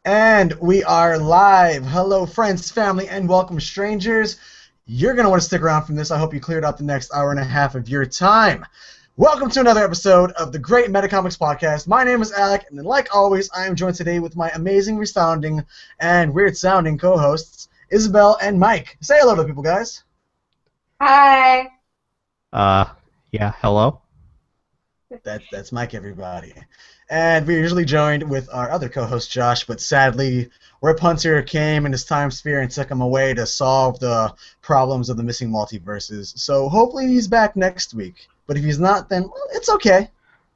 And we are live. Hello, friends, family, and welcome, strangers. You're going to want to stick around from this. I hope you cleared out the next hour and a half of your time. Welcome to another episode of the great MetaComix Podcast. My name is Alec, and like always, I am joined today with my amazing, resounding, and weird-sounding co-hosts, Isabel and Mike. Say hello to the people, guys. Hi. Yeah, hello. That's Mike, everybody. And we're usually joined with our other co-host, Josh, but sadly, Rip Hunter came in his time sphere and took him away to solve the problems of the missing multiverses. So hopefully he's back next week. But if he's not, then well, it's okay.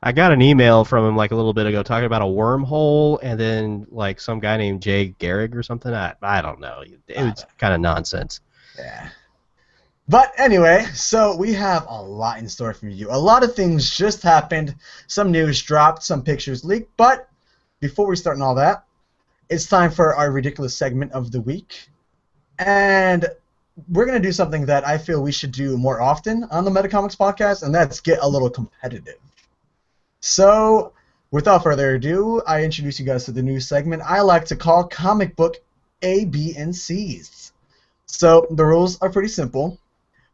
I got an email from him like a little bit ago talking about a wormhole and then like some guy named Jay Garrick or something. I don't know. It was kind of nonsense. Yeah. But anyway, so we have a lot in store for you. A lot of things just happened. Some news dropped, some pictures leaked. But before we start on all that, it's time for our ridiculous segment of the week. And we're going to do something that I feel we should do more often on the MetaComix Podcast, and that's get a little competitive. So, without further ado, I introduce you guys to the new segment I like to call Comic Book A, B, and C's. So, the rules are pretty simple.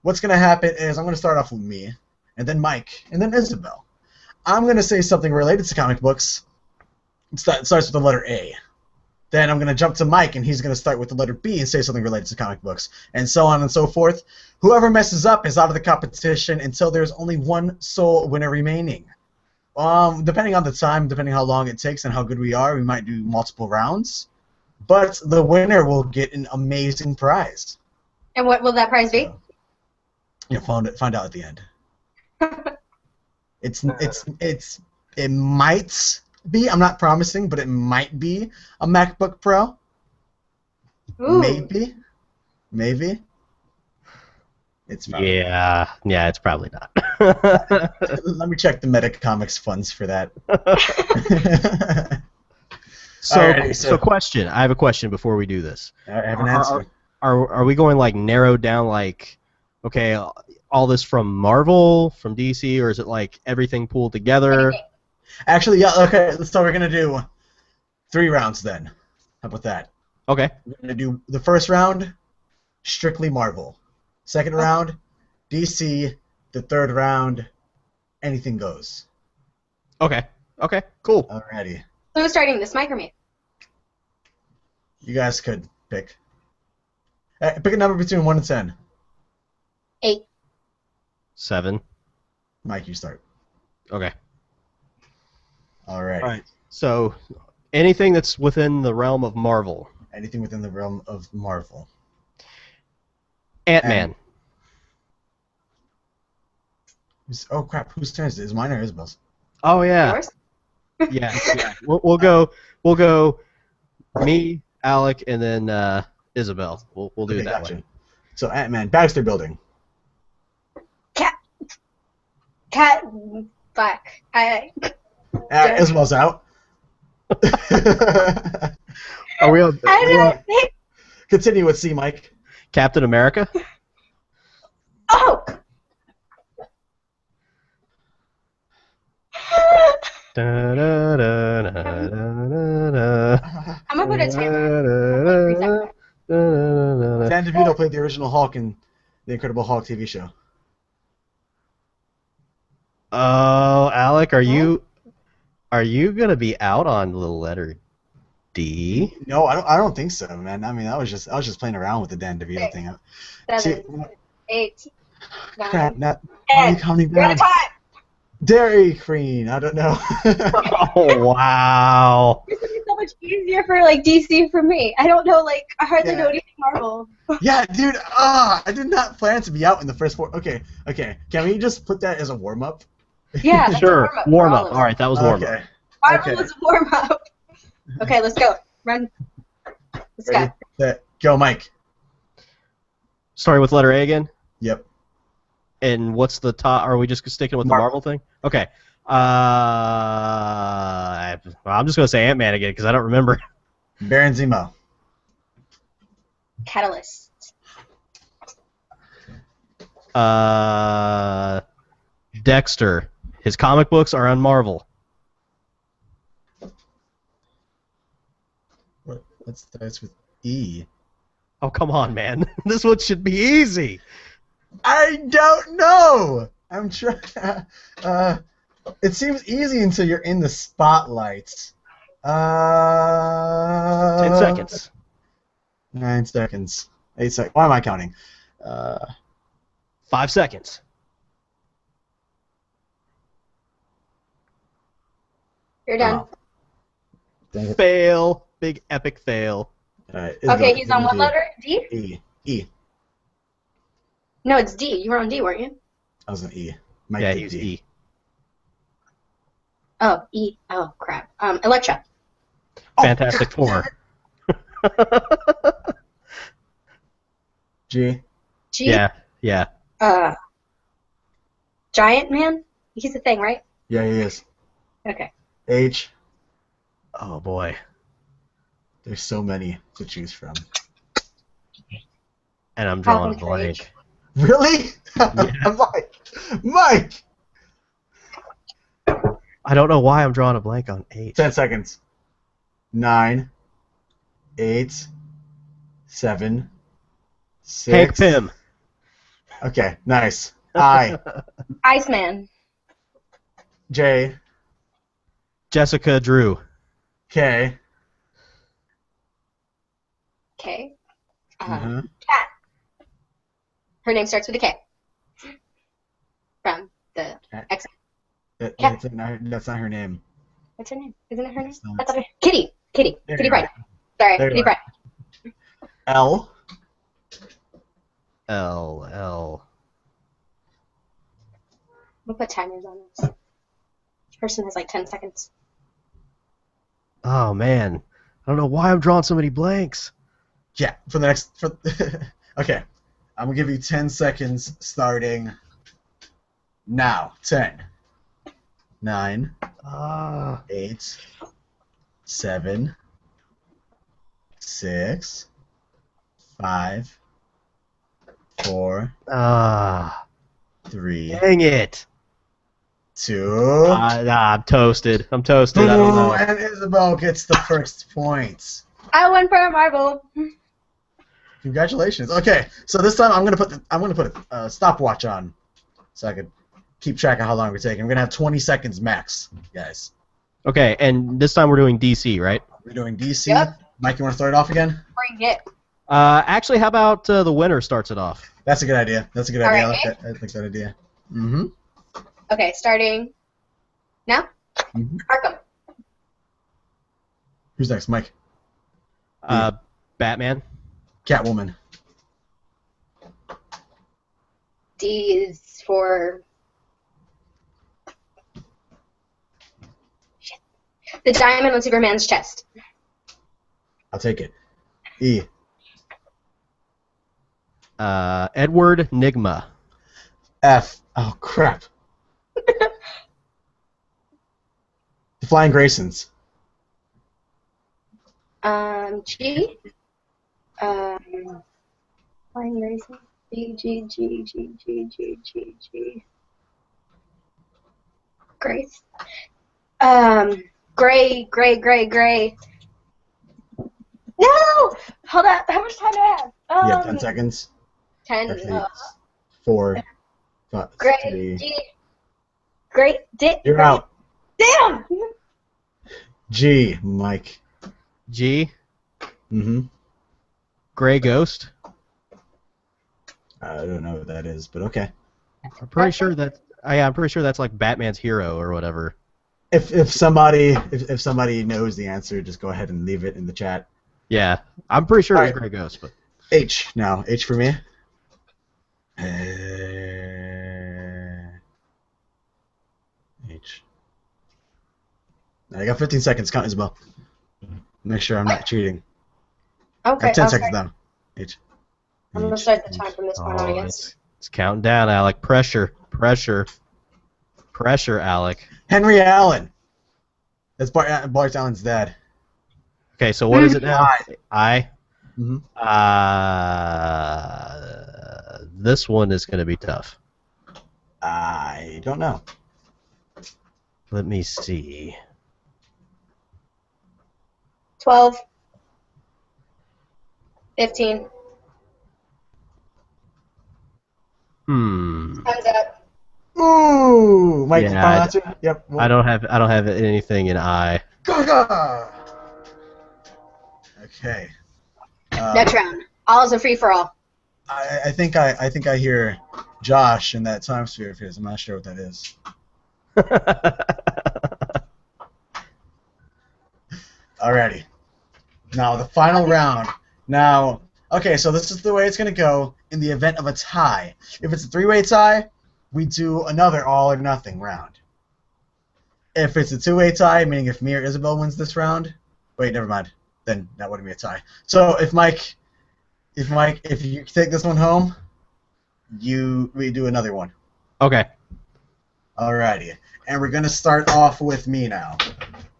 What's going to happen is I'm going to start off with me, and then Mike, and then Isabel. I'm going to say something related to comic books. It starts with the letter A. Then I'm going to jump to Mike, and he's going to start with the letter B and say something related to comic books, and so on and so forth. Whoever messes up is out of the competition until there's only one sole winner remaining. Depending on the time, depending how long it takes and how good we are, we might do multiple rounds. But the winner will get an amazing prize. And what will that prize be? You'll find out at the end. It might be. I'm not promising, but it might be a MacBook Pro. Ooh. Maybe. It's probably Yeah, it's probably not. Let me check the MetaComix funds for that. So question. I have a question before we do this. I have an answer. Are we going like narrowed down like, okay, all this from Marvel, from DC, or is it like everything pooled together? Actually, yeah, okay, so we're going to do 3 rounds then. How about that? Okay. We're going to do the first round, strictly Marvel. Second round, DC. The third round, anything goes. Okay, cool. Alrighty. So who's starting this, Mike or me? You guys could pick. Pick a number between 1 and 10. 8. 7. Mike, you start. Okay. Alright. All right. So, anything that's within the realm of Marvel. Anything within the realm of Marvel. Ant-Man. Oh crap! Whose turn is it? Is mine or Isabel's? Oh yeah. Yours? Yeah. We'll go. Me, Alec, and then Isabel. We'll do Okay, it that gotcha. way. So Ant-Man, Baxter Building. Cat. Fuck. Isabel's out. Are we on? Continue with C, Mike. Captain America. Oh! Da, da, da, da, da, da, I'm gonna put a timer. Dan DeVito played the original Hulk in the Incredible Hulk TV show. Oh, Alec, are you gonna be out on the letter D? No, I don't think so, man. I mean, I was just playing around with the Dan DeVito thing. 7, 8, 9, Crap, not 10. counting You're out down. of time! Dairy Queen. I don't know. Oh wow! This would be so much easier for like DC for me. I don't know, like I hardly know anything Marvel. Yeah, dude. I did not plan to be out in the first 4. Okay. Can we just put that as a warm up? Yeah, that's Sure. a Warm for all up. of All right, that was warm up. Okay. Marvel Okay. was a warm up. Okay, let's go. Run. Let's Ready, go. set, go, Mike. Starting with letter A again. Yep. And what's the top? Are we just sticking with the Marvel thing? Okay. I'm just gonna say Ant-Man again because I don't remember. Baron Zemo. Catalyst. Dexter. His comic books are on Marvel. What starts with E? Oh, come on, man. This one should be easy. I don't know. I'm trying. It seems easy until you're in the spotlight. 10 seconds. 9 seconds. 8 seconds. Why am I counting? 5 seconds. You're done. Oh. Dang it. Fail. Big epic fail. All right, Okay, he's on what letter? D? E. E. No, it's D. You were on D, weren't you? I was an E. Mike Yeah, did he's D. E. Oh, E. Oh, crap. Electra. Fantastic Four. G. G? Yeah. Giant Man? He's a thing, right? Yeah, he is. Okay. H. Oh, boy. There's so many to choose from. And I'm drawing a Falcon blank. Rage. Really? Yeah. Mike! I don't know why I'm drawing a blank on 8. 10 seconds. 9, 8, 7, 6. Hank Pym. Okay, nice. I. Iceman. J. Jessica Drew. K. K. Uh-huh. Cat. Her name starts with a K. From the X. Cat. That's not her name. What's her name? Isn't it her name? It's not. That's not her. Kitty. Kitty. There Kitty you Pryde. go. Sorry, There you Kitty are. Pryde. L. L. We'll put timers on this. Each person has like 10 seconds. Oh, man. I don't know why I'm drawing so many blanks. Yeah, for the next. Okay, I'm gonna give you 10 seconds starting now. 10, 9, 8, 7, 6, 5, 4, 3, Dang it. 2. I'm toasted. I don't know. And Isabel gets the first points. I went for a marble. Congratulations. Okay, so this time I'm gonna put a stopwatch on, so I could keep track of how long we're taking. We're gonna have 20 seconds max, guys. Okay, and this time we're doing DC, right? We're doing DC. Yep. Mike, you want to start it off again? Bring it. Actually, how about the winner starts it off? That's a good idea. That's a good All idea. right. I like that idea. Mm-hmm. Okay, starting now. Mhm. Arkham. Who's next? Mike. Batman. Catwoman. D is for... Shit. The diamond on Superman's chest. I'll take it. E. Edward Nygma. F. Oh crap. The Flying Graysons. G. Flying Racing. G. Grace. Gray. No! Hold up. How much time do I have? You have 10 seconds. 10. Actually, 4, 5, Gray. 3. G. Great. You're out. Damn! G. Mike. G. Mm-hmm. Gray Ghost. I don't know what that is, but okay. I'm pretty sure that. I'm pretty sure that's like Batman's hero or whatever. If somebody knows the answer, just go ahead and leave it in the chat. Yeah, I'm pretty sure it's All Gray Ghost, but H now. H for me. H. I got 15 seconds. Count, Isabel. Make sure I'm not cheating. I Okay. have 10 okay. seconds now. H. I'm going to H, start the H. time from this point on, I guess. it's counting down, Alec. Pressure, Alec. Henry Allen. That's Bart Allen's dad. Okay, so what is it now? I. Mhm. This one is going to be tough. I don't know. Let me see. 12. 15. Time's up. Ooh, Mike, Yeah, final answer? Yep. I don't have anything in I. Gaga! Okay. Next round. All is a free for all. I think I hear Josh in that time sphere of his. I'm not sure what that is. Alrighty. Now the final round. Now, okay, so this is the way it's gonna go in the event of a tie. If it's a three-way tie, we do another all or nothing round. If it's a two-way tie, meaning if me or Isabel wins this round, wait, never mind. Then that wouldn't be a tie. So if you take this one home, we do another one. Okay. Alrighty, and we're gonna start off with me now,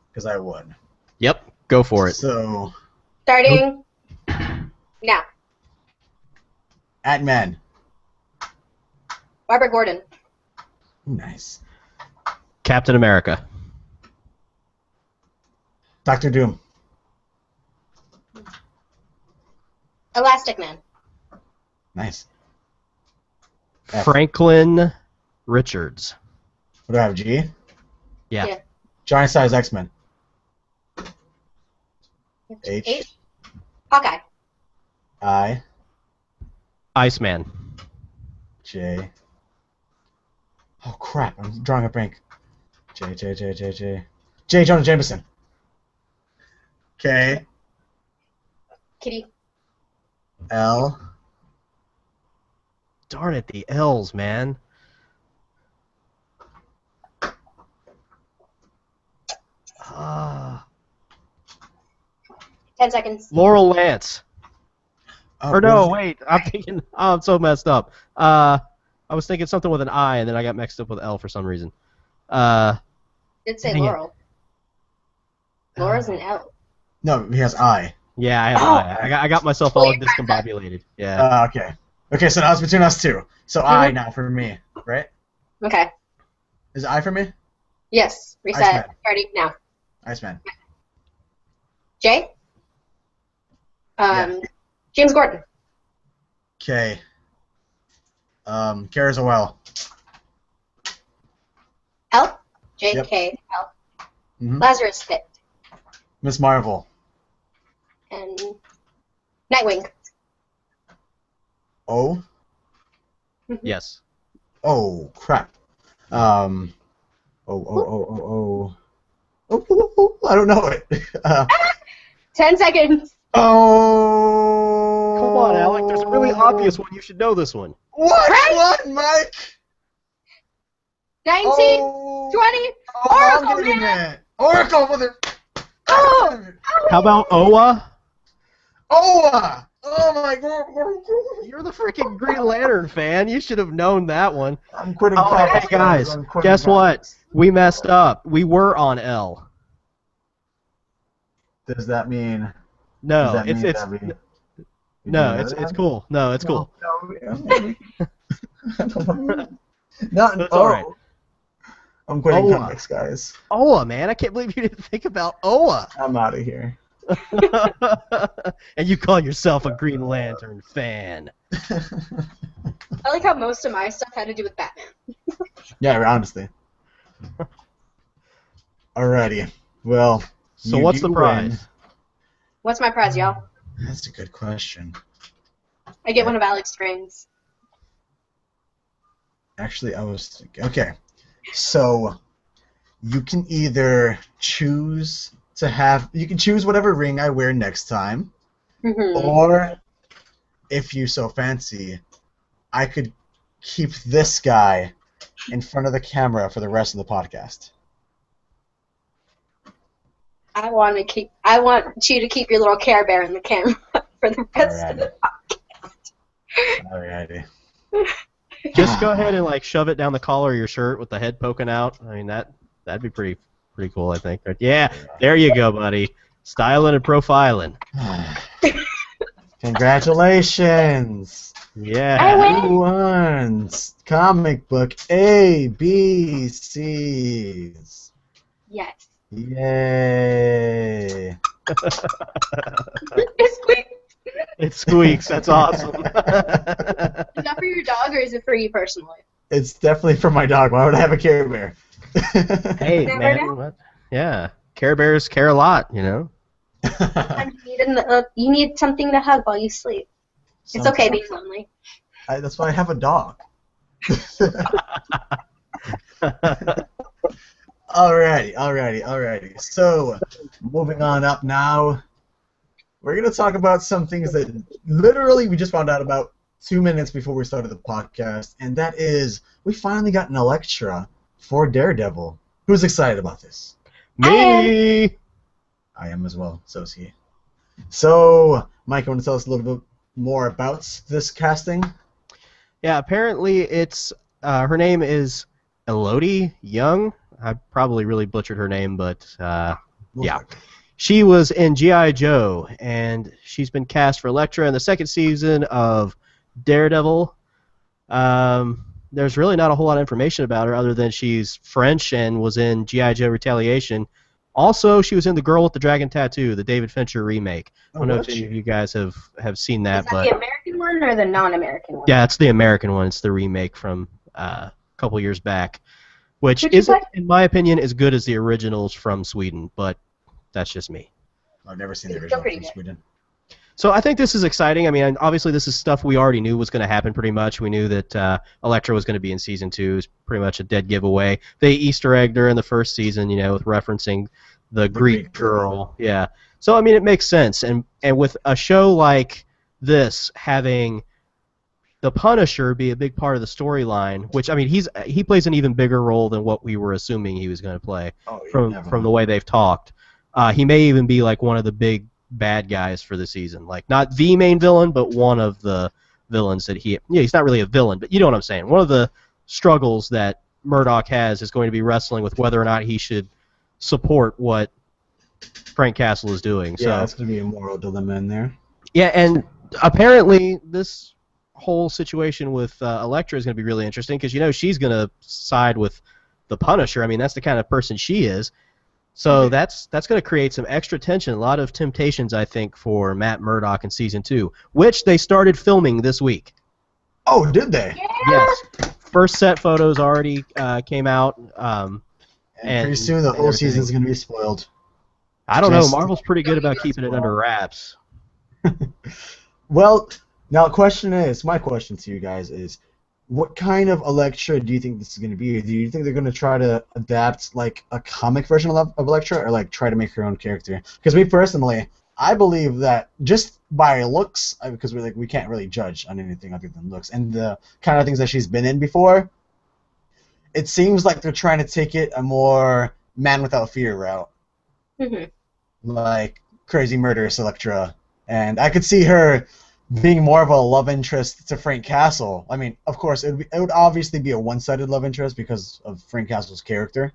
because I won. Yep. Go for it. So Starting now. Ant-Man. Barbara Gordon. Ooh, nice. Captain America. Doctor Doom. Elastic Man. Nice. F. Franklin Richards. What do I have? G. Yeah. Giant size X-Men. H. Hawkeye. I. Iceman. J. Oh crap! I'm drawing a blank. J. J. Jonah Jameson. K. Kitty. L. Darn it, the L's, man. Ah. 10 seconds. Laurel Lance. Oh, Or no, what wait. I'm thinking. Oh, I'm so messed up. I was thinking something with an I, and then I got mixed up with L for some reason. Did say Dang it. Laurel. Laura's an L. No, he has I. Yeah, I have I. I got myself all discombobulated. Yeah. Okay. Okay, so now it's between us two. So I now for me, right? Okay. Is it I for me? Yes. Reset. Iceman. Starting now. Iceman. J. Yeah. James Gordon. K. Carousel. L. J. Yep. K. L. Mhm. Lazarus Pit. Miss Marvel. And Nightwing. O. Yes. Oh crap. Oh. I don't know it. 10 seconds. Oh. Come on, Alec. There's a really obvious one. You should know this one. What? Right? What, Mike? 19, Oh. 20, I'm Oracle, getting man. it. Oracle, mother. Oh. How about Oa? Oa. Oh my god. You're the freaking Green Lantern fan. You should have known that one. I'm quitting. Oh, comics, hey guys, I'm quitting guess what? comics. We messed up. We were on L. Does that mean? No, does that it's mean it's that we no, do it's that? cool. No, it's cool. Not. That's all right. I'm quitting Oa. comics, guys. Oa, man, I can't believe you didn't think about Oa. I'm out of here. And you call yourself a Green Lantern fan. I like how most of my stuff had to do with Batman. Yeah, honestly. Alrighty. Well. So you what's do the prize? win. What's my prize, y'all? That's a good question. I get one of Alex's rings. Actually, I was thinking. Okay. So you can either choose to have. You can choose whatever ring I wear next time, or if you so fancy, I could keep this guy in front of the camera for the rest of the podcast. I want you to keep your little Care Bear in the camera for the rest of the podcast. Alrighty. Just go ahead and like shove it down the collar of your shirt with the head poking out. I mean that'd be pretty cool, I think. But yeah, there you go, buddy. Styling and profiling. Congratulations. Yeah. I win. Who won? Comic book ABCs. Yes. Yay. Yes, please. It squeaks. That's awesome. Is that for your dog or is it for you personally? It's definitely for my dog. Why would I have a Care Bear? Hey, Never man. know. What? Yeah. Care Bears care a lot, you know? Sometimes you need something to hug while you sleep. It's okay being lonely. That's why I have a dog. Alrighty. So, moving on up now, we're going to talk about some things that literally we just found out about 2 minutes before we started the podcast, and that is we finally got an Elektra for Daredevil. Who's excited about this? Me! I am as well, so is he. So, Mike, you want to tell us a little bit more about this casting? Yeah, apparently it's, her name is Elodie Young. I probably really butchered her name, but yeah. She was in G.I. Joe, and she's been cast for Elektra in the second season of Daredevil. There's really not a whole lot of information about her other than she's French and was in G.I. Joe Retaliation. Also, she was in The Girl with the Dragon Tattoo, the David Fincher remake. I don't know if any of you guys have seen that. Is that the American one or the non-American one? Yeah, it's the American one. It's the remake from a couple years back, which isn't, in my opinion, as good as the originals from Sweden, but that's just me. I've never seen the original from Sweden. So I think this is exciting. I mean, obviously this is stuff we already knew was going to happen pretty much. We knew that Elektra was going to be in Season 2. It was pretty much a dead giveaway. They Easter egged her in the first season, you know, with referencing the Greek girl. Yeah. So, I mean, it makes sense. And with a show like this having the Punisher be a big part of the storyline, which, I mean, he plays an even bigger role than what we were assuming he was going to play from the way they've talked. He may even be like one of the big bad guys for the season, like not the main villain, but one of the villains that he's not really a villain, but you know what I'm saying. One of the struggles that Murdoch has is going to be wrestling with whether or not he should support what Frank Castle is doing. Yeah, that's going to be a moral dilemma in there. Yeah, and apparently this whole situation with Elektra is going to be really interesting because, you know, she's going to side with the Punisher. I mean, that's the kind of person she is. So that's going to create some extra tension, a lot of temptations, I think, for Matt Murdock in Season 2, which they started filming this week. Oh, did they? Yeah. Yes. First set photos already came out. And pretty soon the whole season is going to be spoiled. I don't know. Marvel's pretty good about keeping it under wraps. Well, now my question to you guys is, what kind of Elektra do you think this is going to be? Do you think they're going to try to adapt like a comic version of Elektra, or like try to make her own character? Because me personally, I believe that just by looks, because we can't really judge on anything other than looks, and the kind of things that she's been in before, it seems like they're trying to take it a more Man Without Fear route, like crazy murderous Elektra, and I could see her being more of a love interest to Frank Castle. I mean, of course, it would obviously be a one-sided love interest because of Frank Castle's character.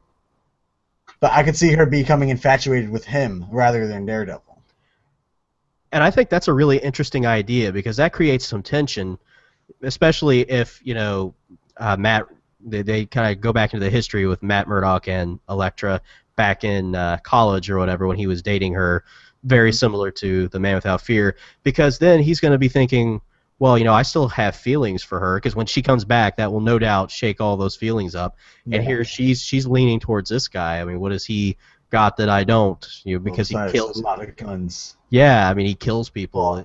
But I could see her becoming infatuated with him rather than Daredevil. And I think that's a really interesting idea because that creates some tension, especially if, you know, Matt, they kind of go back into the history with Matt Murdock and Elektra back in college or whatever when he was dating her. Very similar to the Man Without Fear, because then he's going to be thinking, well, you know, I still have feelings for her, because when she comes back, that will no doubt shake all those feelings up. Yeah. And here she's leaning towards this guy. I mean, what has he got that I don't? You know, because he kills a lot of guns. Yeah, I mean, he kills people.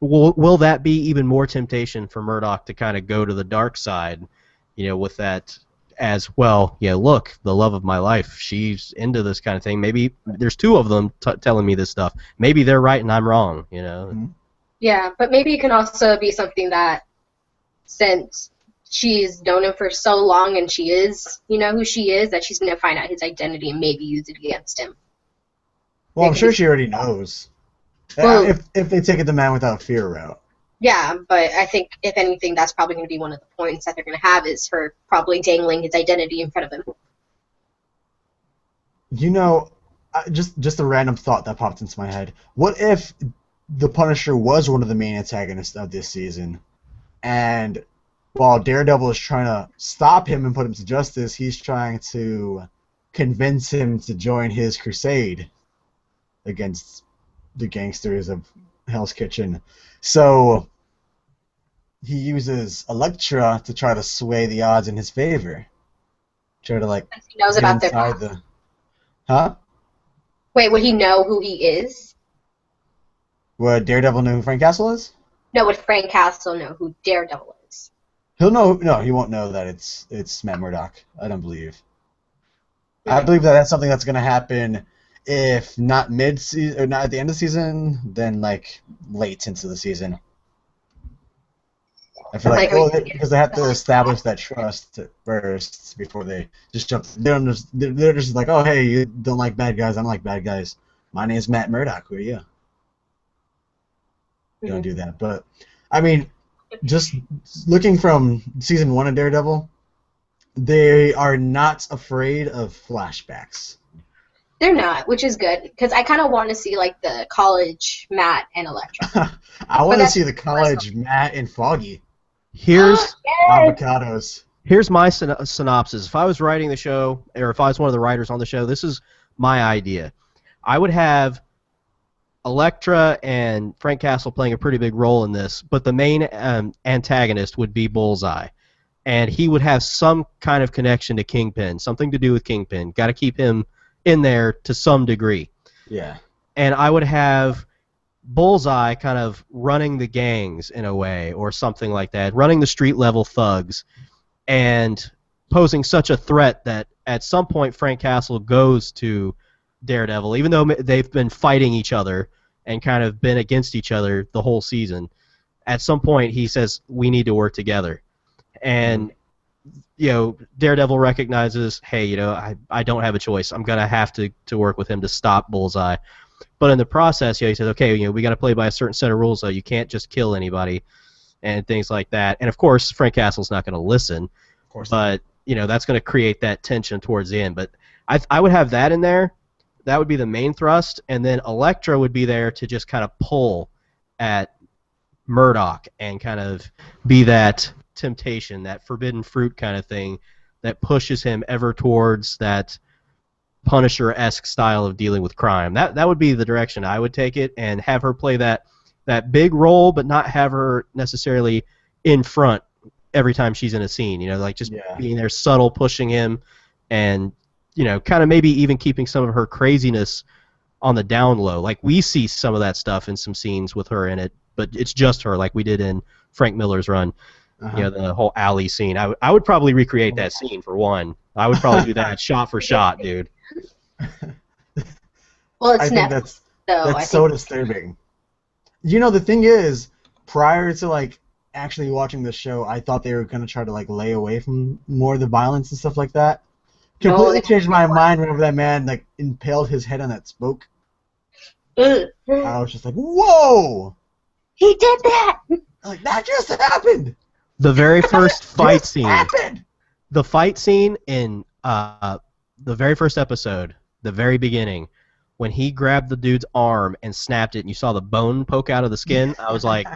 Will that be even more temptation for Murdoch to kind of go to the dark side? You know, with that. As well, yeah, look, the love of my life, she's into this kind of thing. Maybe there's two of them telling me this stuff. Maybe they're right and I'm wrong, you know? Yeah, but maybe it can also be something that, since she's known him for so long and she is, you know, who she is, that she's going to find out his identity and maybe use it against him. Well, I'm sure she already knows. Well, if they take it the Man Without Fear route. Yeah, but I think, if anything, that's probably going to be one of the points that they're going to have is her probably dangling his identity in front of him. You know, just a random thought that popped into my head. What if the Punisher was one of the main antagonists of this season, and while Daredevil is trying to stop him and put him to justice, he's trying to convince him to join his crusade against the gangsters of Hell's Kitchen. So he uses Elektra to try to sway the odds in his favor. Try to like He knows get about their inside past. the. Huh? Wait, would he know who he is? Would Daredevil know who Frank Castle is? No, would Frank Castle know who Daredevil is? He'll know. No, he won't know that it's Matt Murdock. I don't believe. I Right. believe that that's something that's going to happen, if not mid-season or not at the end of the season, then like late into the season. I feel like, because they have to establish that trust first before they just jump. They're just like, oh hey, you don't like bad guys, I don't like bad guys. My name's Matt Murdock. Who are you? You don't do that, but I mean, just looking from season 1 of Daredevil, they are not afraid of flashbacks. They're not, which is good, because I kind of want to see like the college Matt and Elektra. I want to see the college Matt and Foggy. Here's Avocados. Here's my synopsis. If I was writing the show, or if I was one of the writers on the show, this is my idea. I would have Elektra and Frank Castle playing a pretty big role in this, but the main antagonist would be Bullseye. And he would have some kind of connection to Kingpin, something to do with Kingpin. Got to keep him in there to some degree. Yeah. And I would have Bullseye kind of running the gangs in a way, or something like that, running the street-level thugs, and posing such a threat that at some point Frank Castle goes to Daredevil, even though they've been fighting each other and kind of been against each other the whole season. At some point he says, we need to work together. And, Daredevil recognizes, hey, I don't have a choice. I'm going to have to work with him to stop Bullseye. But in the process, he says, okay, we got to play by a certain set of rules, though. You can't just kill anybody and things like that. And, of course, Frank Castle's not going to listen. Of course. But, that's going to create that tension towards the end. But I would have that in there. That would be the main thrust. And then Elektra would be there to just kind of pull at Murdock and kind of be that temptation, that forbidden fruit kind of thing that pushes him ever towards that Punisher-esque style of dealing with crime. That would be the direction I would take it, and have her play that big role, but not have her necessarily in front every time she's in a scene. Just being there, subtle, pushing him, and kind of maybe even keeping some of her craziness on the down low. Like, we see some of that stuff in some scenes with her in it, but it's just her, like we did in Frank Miller's run. The whole alley scene. I would probably recreate that scene, for one. I would probably do that shot for shot, dude. Well, it's I think that's so disturbing. The thing is, prior to actually watching the show, I thought they were gonna try to lay away from more of the violence and stuff like that. Completely changed my mind whenever that man impaled his head on that spoke. I was just like, whoa! He did that! That just happened! The very first fight scene. Happened! The fight scene in the very first episode, the very beginning, when he grabbed the dude's arm and snapped it and you saw the bone poke out of the skin, I was like,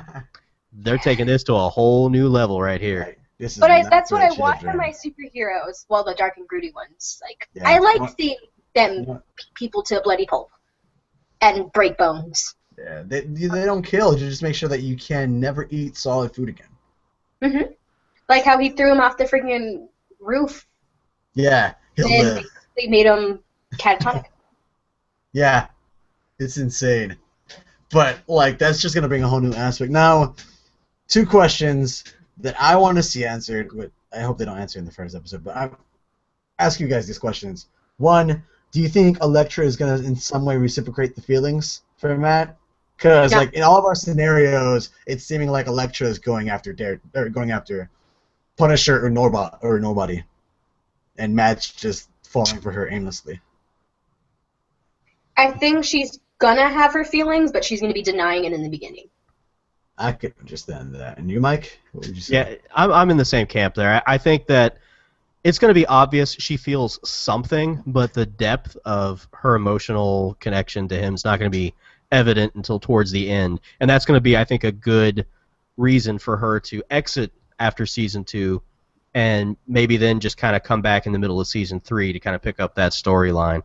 they're taking this to a whole new level right here. But that's what I want from my superheroes. Well, the dark and broody ones. I like seeing them beat people to a bloody pulp and break bones. Yeah, they don't kill. You just make sure that you can never eat solid food again. Mm-hmm. Like how he threw him off the freaking roof. Yeah, he'll live. They made him catatonic. Yeah, it's insane. But that's just gonna bring a whole new aspect. Now, 2 questions that I want to see answered. But I hope they don't answer in the first episode. But I ask you guys these questions. 1, do you think Elektra is gonna in some way reciprocate the feelings for Matt? Because in all of our scenarios, it's seeming like Elektra is going after Punisher or nobody, and Matt's just falling for her aimlessly. I think she's gonna have her feelings, but she's gonna be denying it in the beginning. I could understand that. And you, Mike? What would you say? Yeah, I'm in the same camp there. I think that it's going to be obvious she feels something, but the depth of her emotional connection to him is not going to be evident until towards the end. And that's going to be, I think, a good reason for her to exit after Season 2 and maybe then just kind of come back in the middle of Season 3 to kind of pick up that storyline.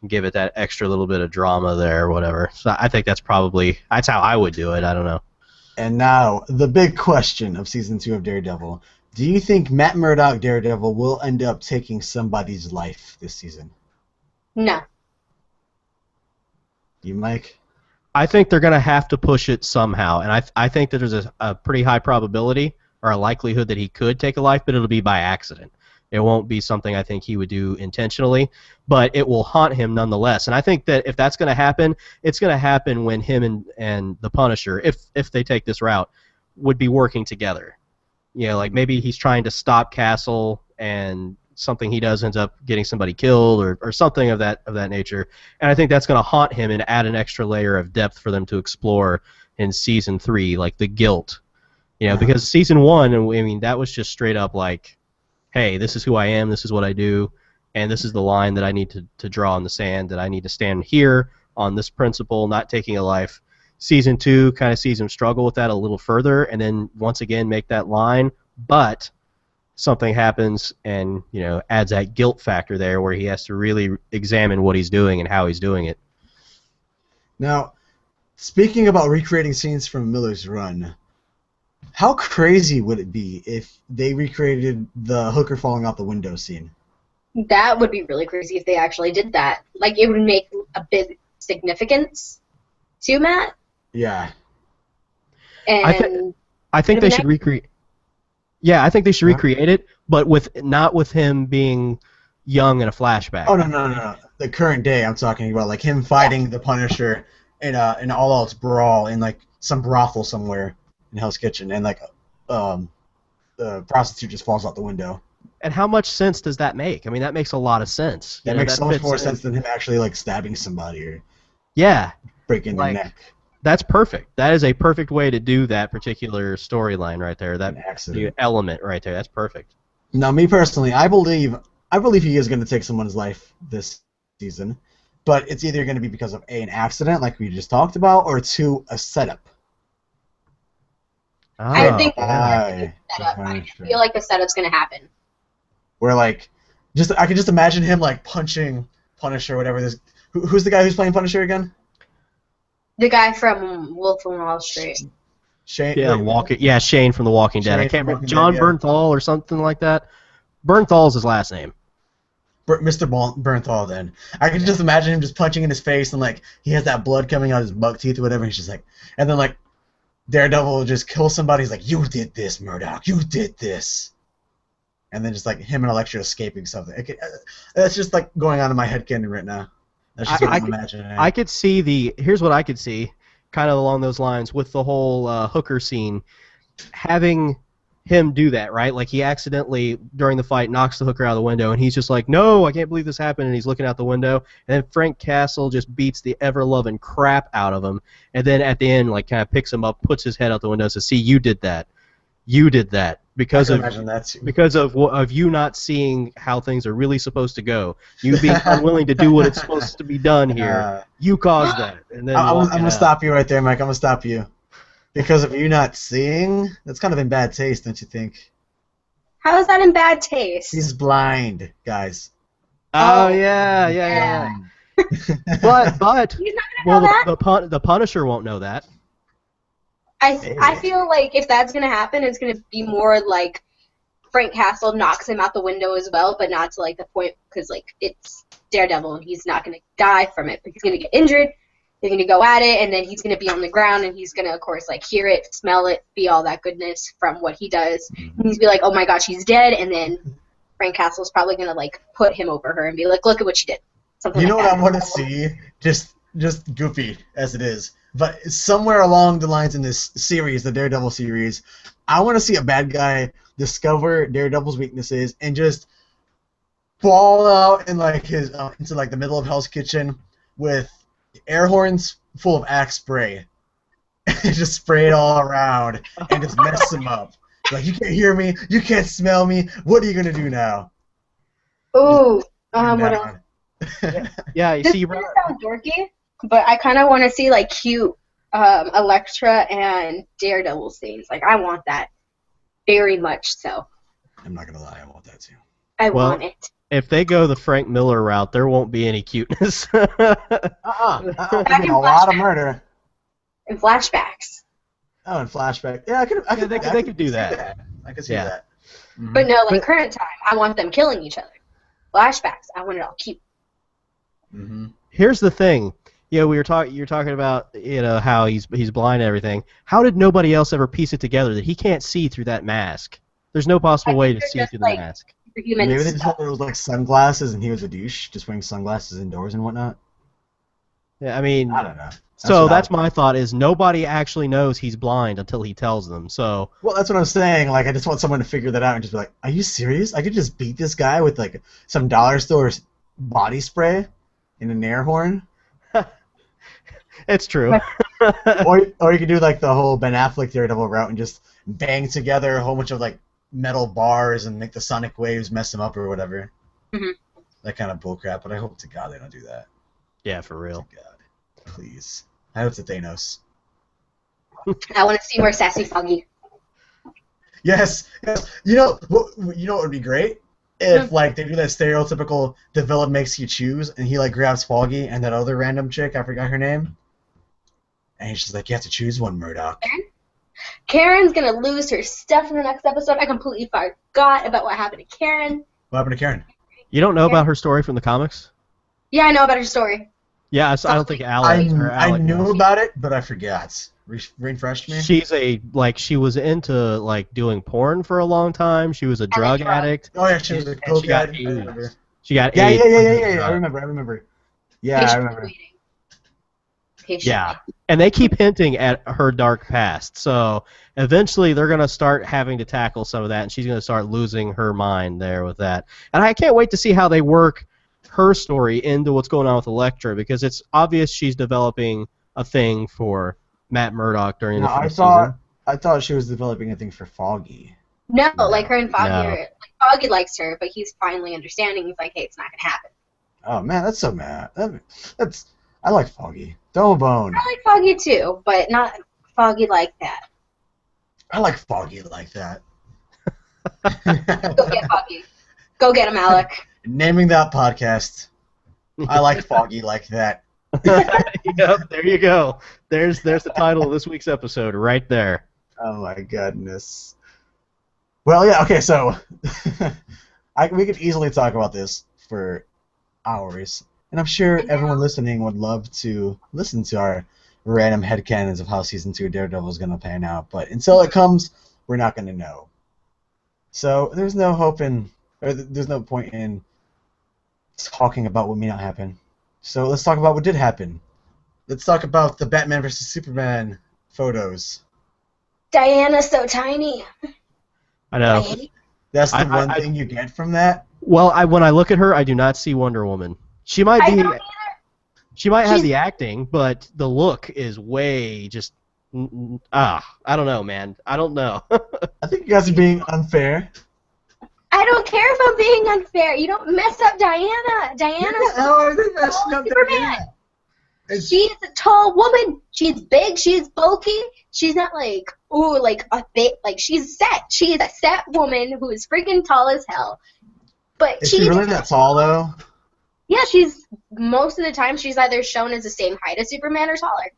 give it that extra little bit of drama there or whatever. So I think that's how I would do it. I don't know. And now, the big question of Season 2 of Daredevil. Do you think Matt Murdock Daredevil will end up taking somebody's life this season? No. You, Mike? I think they're going to have to push it somehow, and I think that there's a pretty high probability or a likelihood that he could take a life, but it'll be by accident. It won't be something I think he would do intentionally, but it will haunt him nonetheless. And I think that if that's going to happen, it's going to happen when him and the Punisher, if they take this route, would be working together. You know, like maybe he's trying to stop Castle and something he does ends up getting somebody killed or something of that nature. And I think that's going to haunt him and add an extra layer of depth for them to explore in Season 3, like the guilt. You know, because Season 1, I mean, that was just straight up like, hey, this is who I am, this is what I do, and this is the line that I need to draw in the sand, that I need to stand here on this principle, not taking a life. Season 2 kind of sees him struggle with that a little further, and then once again make that line, but something happens and, you know, adds that guilt factor there where he has to really examine what he's doing and how he's doing it. Now, speaking about recreating scenes from Miller's run, how crazy would it be if they recreated the hooker falling out the window scene? That would be really crazy if they actually did that. Like, it would make a big significance to Matt. Yeah. And I think they should recreate. Yeah, I think they should recreate it, but not with him being young in a flashback. Oh no! The current day I'm talking about, like him fighting the Punisher in an all-out brawl in like some brothel somewhere in Hell's Kitchen, and like the prostitute just falls out the window. And how much sense does that make? I mean, that makes a lot of sense. That makes so much more sense than him actually like stabbing somebody or breaking their neck. That's perfect. That is a perfect way to do that particular storyline right there. That element right there. That's perfect. Now, me personally, I believe he is going to take someone's life this season, but it's either going to be because of an accident, like we just talked about, or two, a setup. I think I feel like the setup's going to happen. Where like, I can just imagine him like punching Punisher, or whatever. Who's the guy who's playing Punisher again? The guy from Wolf of Wall Street. Shane. Yeah, Shane from The Walking Dead. I can't remember. John Bernthal or something like that. Bernthal's his last name. Mr. Bernthal. Then I can just imagine him just punching in his face and like he has that blood coming out of his buck teeth or whatever. He's just like, and then like Daredevil will just kill somebody. He's like, "You did this, Murdock. You did this." And then just like him and Elektra escaping something. That's just like going on in my head canon right now. That's just what I'm imagining. I could see here's what I could see, kind of along those lines with the whole hooker scene, having him do that, right? Like he accidentally during the fight knocks the hooker out of the window, and he's just like, "No, I can't believe this happened," and he's looking out the window, and then Frank Castle just beats the ever-loving crap out of him, and then at the end, like kind of picks him up, puts his head out the window, and says, "See, you did that. You did that because of you not seeing how things are really supposed to go. You being unwilling to do what it's supposed to be done here. You caused that." And then I'm gonna stop you right there, Mike. I'm gonna stop you. Because of you not seeing, that's kind of in bad taste, don't you think? How is that in bad taste? He's blind, guys. Oh yeah. but he's not gonna know that? The Punisher won't know that. I feel like if that's going to happen, it's going to be more like Frank Castle knocks him out the window as well, but not to like the point, because like it's Daredevil and he's not going to die from it, but he's going to get injured, they're going to go at it, and then he's going to be on the ground, and he's going to, of course, like hear it, smell it, be all that goodness from what he does, and he's going to be like, "Oh my gosh, he's dead," and then Frank Castle's probably going to like put him over her and be like, "Look at what you did." Something you know like what that. I want to see? Just goofy as it is. But somewhere along the lines in this series, the Daredevil series, I want to see a bad guy discover Daredevil's weaknesses and just fall out in like his into like the middle of Hell's Kitchen with air horns full of Axe spray, and just spray it all around and just mess him up. Like, "You can't hear me, you can't smell me. What are you gonna do now?" Ooh, what else? Yeah, you This see, sounds dorky, but I kind of want to see like cute Elektra and Daredevil scenes. Like, I want that very much so. I'm not gonna lie, I want that too. I want it. If they go the Frank Miller route, there won't be any cuteness. Back There's in a lot of flashback. murder. In flashbacks. Oh, and flashback. Yeah, they could do that. I could see Yeah. that. Mhm. But no, like current time, I want them killing each other. Flashbacks, I want it all cute. Mhm. Here's the thing. You're talking about how he's blind and everything. How did nobody else ever piece it together that he can't see through that mask? There's no possible way to they're see just, through like, the mask. Superhuman Maybe they just stuff. thought it was like sunglasses and he was a douche, just wearing sunglasses indoors and whatnot. Yeah, I mean, I don't know. That's my thought is nobody actually knows he's blind until he tells them. So Well, that's what I'm saying. Like, I just want someone to figure that out and just be like, "Are you serious? I could just beat this guy with like some dollar store body spray and an air horn." it's true. or you could do like the whole Ben Affleck Daredevil route and just bang together a whole bunch of like metal bars and make the sonic waves mess them up or whatever. Mhm. That kind of bullcrap. But I hope to God they don't do that. Yeah, for real. God, please. I hope it's a Thanos. I want to see more sassy Foggy. Yes. You know what would be great if like they do that stereotypical the villain makes you choose and he like grabs Foggy and that other random chick, I forgot her name. And he's just like, you have to choose one, Murdoch. Karen's gonna lose her stuff in the next episode. I completely forgot about what happened to Karen. What happened to Karen? You don't know about her story from the comics? Yeah, I know about her story. Yeah, I don't think Alec I knew knows. about it, but I forgot. Refresh me. She was into like doing porn for a long time. She was a drug addict. Oh yeah, she was a And coke she got addict. I AIDS. remember. She got Yeah, AIDS. yeah. I remember. Yeah, I remember. Patiently. Yeah, and they keep hinting at her dark past. So eventually they're going to start having to tackle some of that, and she's going to start losing her mind there with that. And I can't wait to see how they work her story into what's going on with Elektra, because it's obvious she's developing a thing for Matt Murdock during the first season. I thought she was developing a thing for Foggy. No, like her and Foggy No. are. Like, Foggy likes her, but he's finally understanding. He's like, hey, it's not gonna happen. Oh man, that's so mad. I like Foggy. Double bone. I like Foggy too, but not Foggy like that. I like Foggy like that. Go get Foggy. Go get him, Alec. Naming that podcast. I like Foggy like that. Yep, there you go. There's the title of this week's episode right there. Oh my goodness. Well, yeah. Okay, so we could easily talk about this for hours, and I'm sure everyone listening would love to listen to our random headcanons of how season 2 of Daredevil is going to pan out. But until it comes, we're not going to know. So there's no there's no point in talking about what may not happen. So let's talk about what did happen. Let's talk about the Batman vs. Superman photos. Diana's so tiny. I know. Diana? That's the one thing you get from that. Well, when I look at her, I do not see Wonder Woman. She might I be. don't either. She might have She's- the acting, but the look is way just. I don't know, man. I don't know. I think you guys are being unfair. I don't care if I'm being unfair. You don't mess up Diana. Diana's Superman. She's a tall woman. She's big. She's bulky. She's not like a bit like she's set. She is a set woman who is freaking tall as hell. But Is she really that tall though? Yeah, she's most of the time she's either shown as the same height as Superman or taller.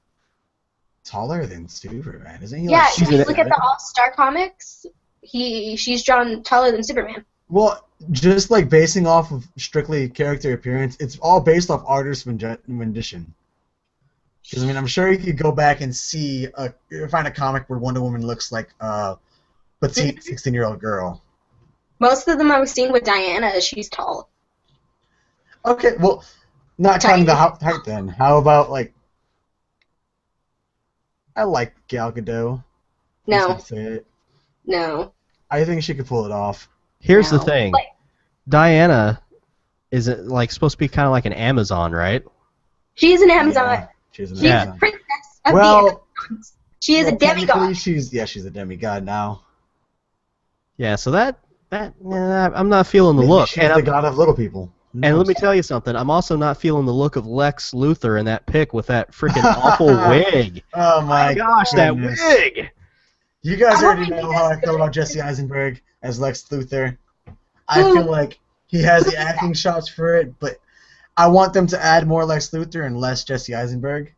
Taller than Superman, isn't he? Yeah, Like, if you look at the All-Star comics, she's drawn taller than Superman. Well, just like basing off of strictly character appearance, it's all based off artist rendition. Because I mean, I'm sure you could go back and find a comic where Wonder Woman looks like a petite 16-year-old girl. Most of them I've seen with Diana, she's tall. Okay, well, not counting the height then. How about like? I like Gal Gadot. No. Let's say it. No. I think she could pull it off. Here's the No. thing. Like- Diana is it like supposed to be kind of like an Amazon, right? She's an Amazon. Yeah, she's an She's Amazon. a princess of the Well, Amazons. She is a technically, demigod. she's a demigod now. Yeah. So I'm not feeling the look. She's And the I'm- god of little people. Who And let knows? me tell you something. I'm also not feeling the look of Lex Luthor in that pic with that freaking awful wig. Oh my Gosh, goodness. that wig! You guys I already don't know think how I that's feel good. about Jesse Eisenberg as Lex Luthor. I Who? feel like He has the acting chops for it, but I want them to add more Lex Luthor and less Jesse Eisenberg.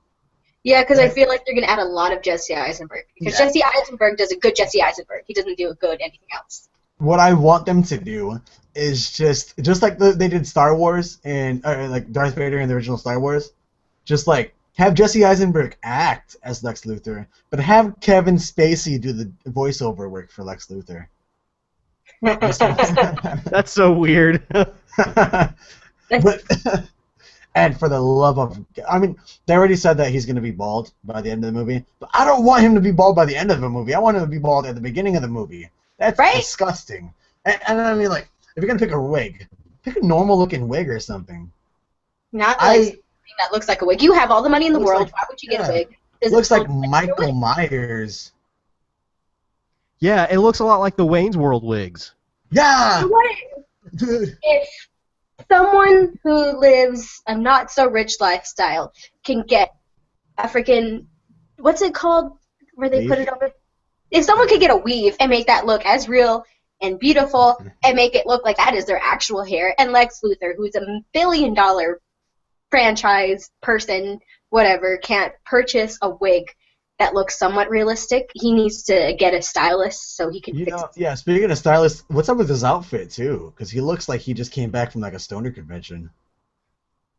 Yeah, because I feel like they're going to add a lot of Jesse Eisenberg. Because Jesse Eisenberg does a good Jesse Eisenberg. He doesn't do a good anything else. What I want them to do is just like they did Star Wars and like Darth Vader in the original Star Wars, just like have Jesse Eisenberg act as Lex Luthor, but have Kevin Spacey do the voiceover work for Lex Luthor. That's so weird. But, and for the love of, I mean, they already said that he's going to be bald by the end of the movie, but I don't want him to be bald by the end of the movie. I want him to be bald at the beginning of the movie. That's disgusting. And I mean, like, if you're going to pick a wig, pick a normal-looking wig or something. Not like something that looks like a wig. You have all the money in the world. Like, why would you get a wig? It looks like Michael Myers. Yeah, it looks a lot like the Wayne's World wigs. Yeah! Dude. If someone who lives a not-so-rich lifestyle can get a freaking, what's it called, where they put it over? If someone could get a weave and make that look as real and beautiful and make it look like that is their actual hair, and Lex Luthor, who's $1 billion franchise person, whatever, can't purchase a wig that looks somewhat realistic, he needs to get a stylist so he can fix it. Yeah, speaking of stylists, what's up with his outfit, too? Because he looks like he just came back from, like, a stoner convention.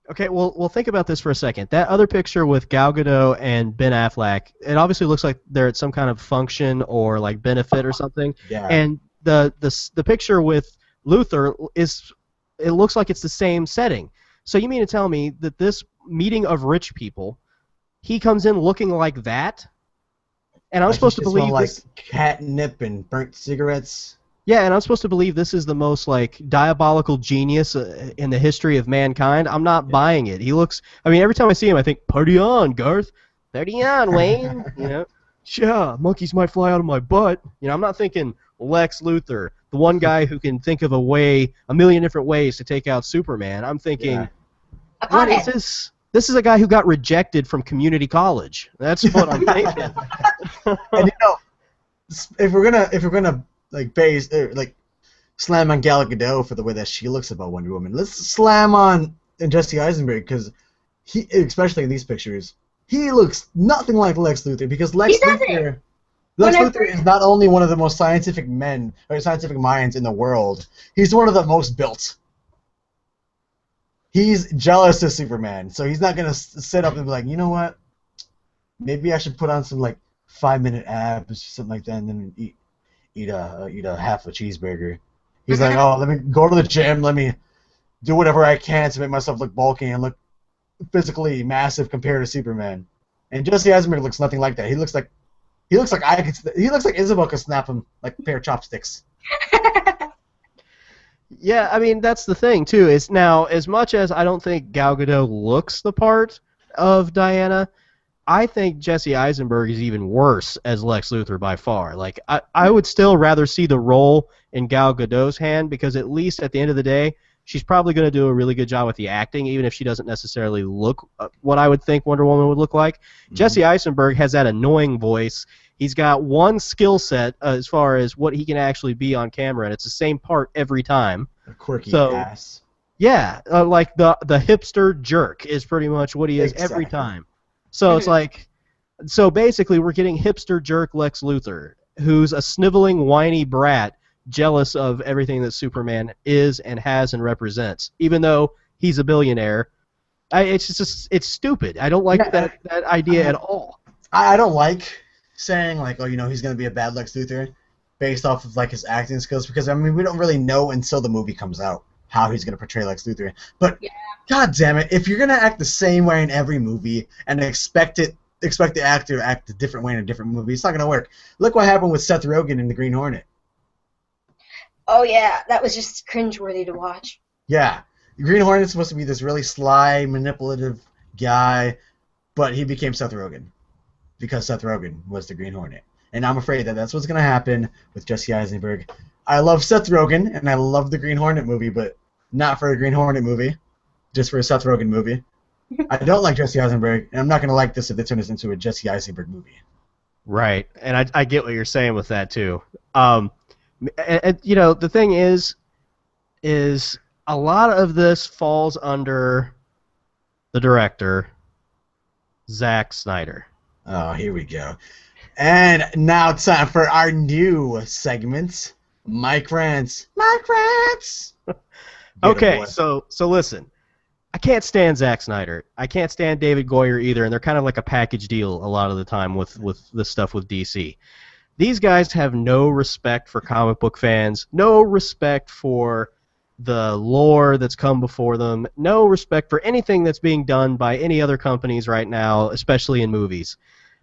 Okay, well, think about this for a second. That other picture with Gal Gadot and Ben Affleck, it obviously looks like they're at some kind of function or, like, benefit or something. Yeah. And the picture with Luthor it looks like it's the same setting. So you mean to tell me that this meeting of rich people, he comes in looking like that? And I'm supposed to believe like catnip and burnt cigarettes. Yeah, and I'm supposed to believe this is the most like diabolical genius in the history of mankind. I'm not buying it. He looks. I mean, every time I see him, I think, "Party on, Garth! Party on, Wayne!" You know, yeah, monkeys might fly out of my butt. You know, I'm not thinking Lex Luthor, the one guy who can think of a million different ways to take out Superman. I'm thinking, what is this? This is a guy who got rejected from community college. That's what I'm thinking. And you know, if we're gonna like slam on Gal Gadot for the way that she looks about Wonder Woman, let's slam on Jesse Eisenberg because he, especially in these pictures, he looks nothing like Lex Luthor because Lex Luthor is not only one of the most scientific minds in the world, he's one of the most built. He's jealous of Superman, so he's not gonna sit up and be like, you know what? Maybe I should put on some like 5-minute abs or something like that, and then eat a half a cheeseburger. He's like, oh, let me go to the gym, let me do whatever I can to make myself look bulky and look physically massive compared to Superman. And Jesse Eisenberg looks nothing like that. He looks like Isabel could snap him like a pair of chopsticks. Yeah, I mean, that's the thing, too, is now, as much as I don't think Gal Gadot looks the part of Diana, I think Jesse Eisenberg is even worse as Lex Luthor by far. Like, I would still rather see the role in Gal Gadot's hand because at least at the end of the day, she's probably going to do a really good job with the acting, even if she doesn't necessarily look what I would think Wonder Woman would look like. Mm-hmm. Jesse Eisenberg has that annoying voice. He's got one skill set as far as what he can actually be on camera, and it's the same part every time. A quirky ass. Yeah, like the hipster jerk is pretty much what he is every time. So it's like, so basically we're getting hipster jerk Lex Luthor, who's a sniveling, whiny brat, jealous of everything that Superman is and has and represents, even though he's a billionaire. It's stupid. I don't like that idea at all. I don't like saying like, oh, you know, he's gonna be a bad Lex Luthor based off of like his acting skills because I mean we don't really know until the movie comes out how he's gonna portray Lex Luthor. But god damn it, if you're gonna act the same way in every movie and expect the actor to act a different way in a different movie, it's not gonna work. Look what happened with Seth Rogen in The Green Hornet. Oh yeah, that was just cringeworthy to watch. Yeah, the Green Hornet's supposed to be this really sly, manipulative guy, but he became Seth Rogen because Seth Rogen was the Green Hornet. And I'm afraid that that's what's going to happen with Jesse Eisenberg. I love Seth Rogen, and I love the Green Hornet movie, but not for a Green Hornet movie, just for a Seth Rogen movie. I don't like Jesse Eisenberg, and I'm not going to like this if they turn this into a Jesse Eisenberg movie. Right, and I get what you're saying with that, too. And, you know, the thing is a lot of this falls under the director, Zack Snyder. Oh, here we go. And now time for our new segment, Mike Rants. Mike Rants! Okay, so listen. I can't stand Zack Snyder. I can't stand David Goyer either, and they're kind of like a package deal a lot of the time with the stuff with DC. These guys have no respect for comic book fans, no respect for the lore that's come before them, no respect for anything that's being done by any other companies right now, especially in movies.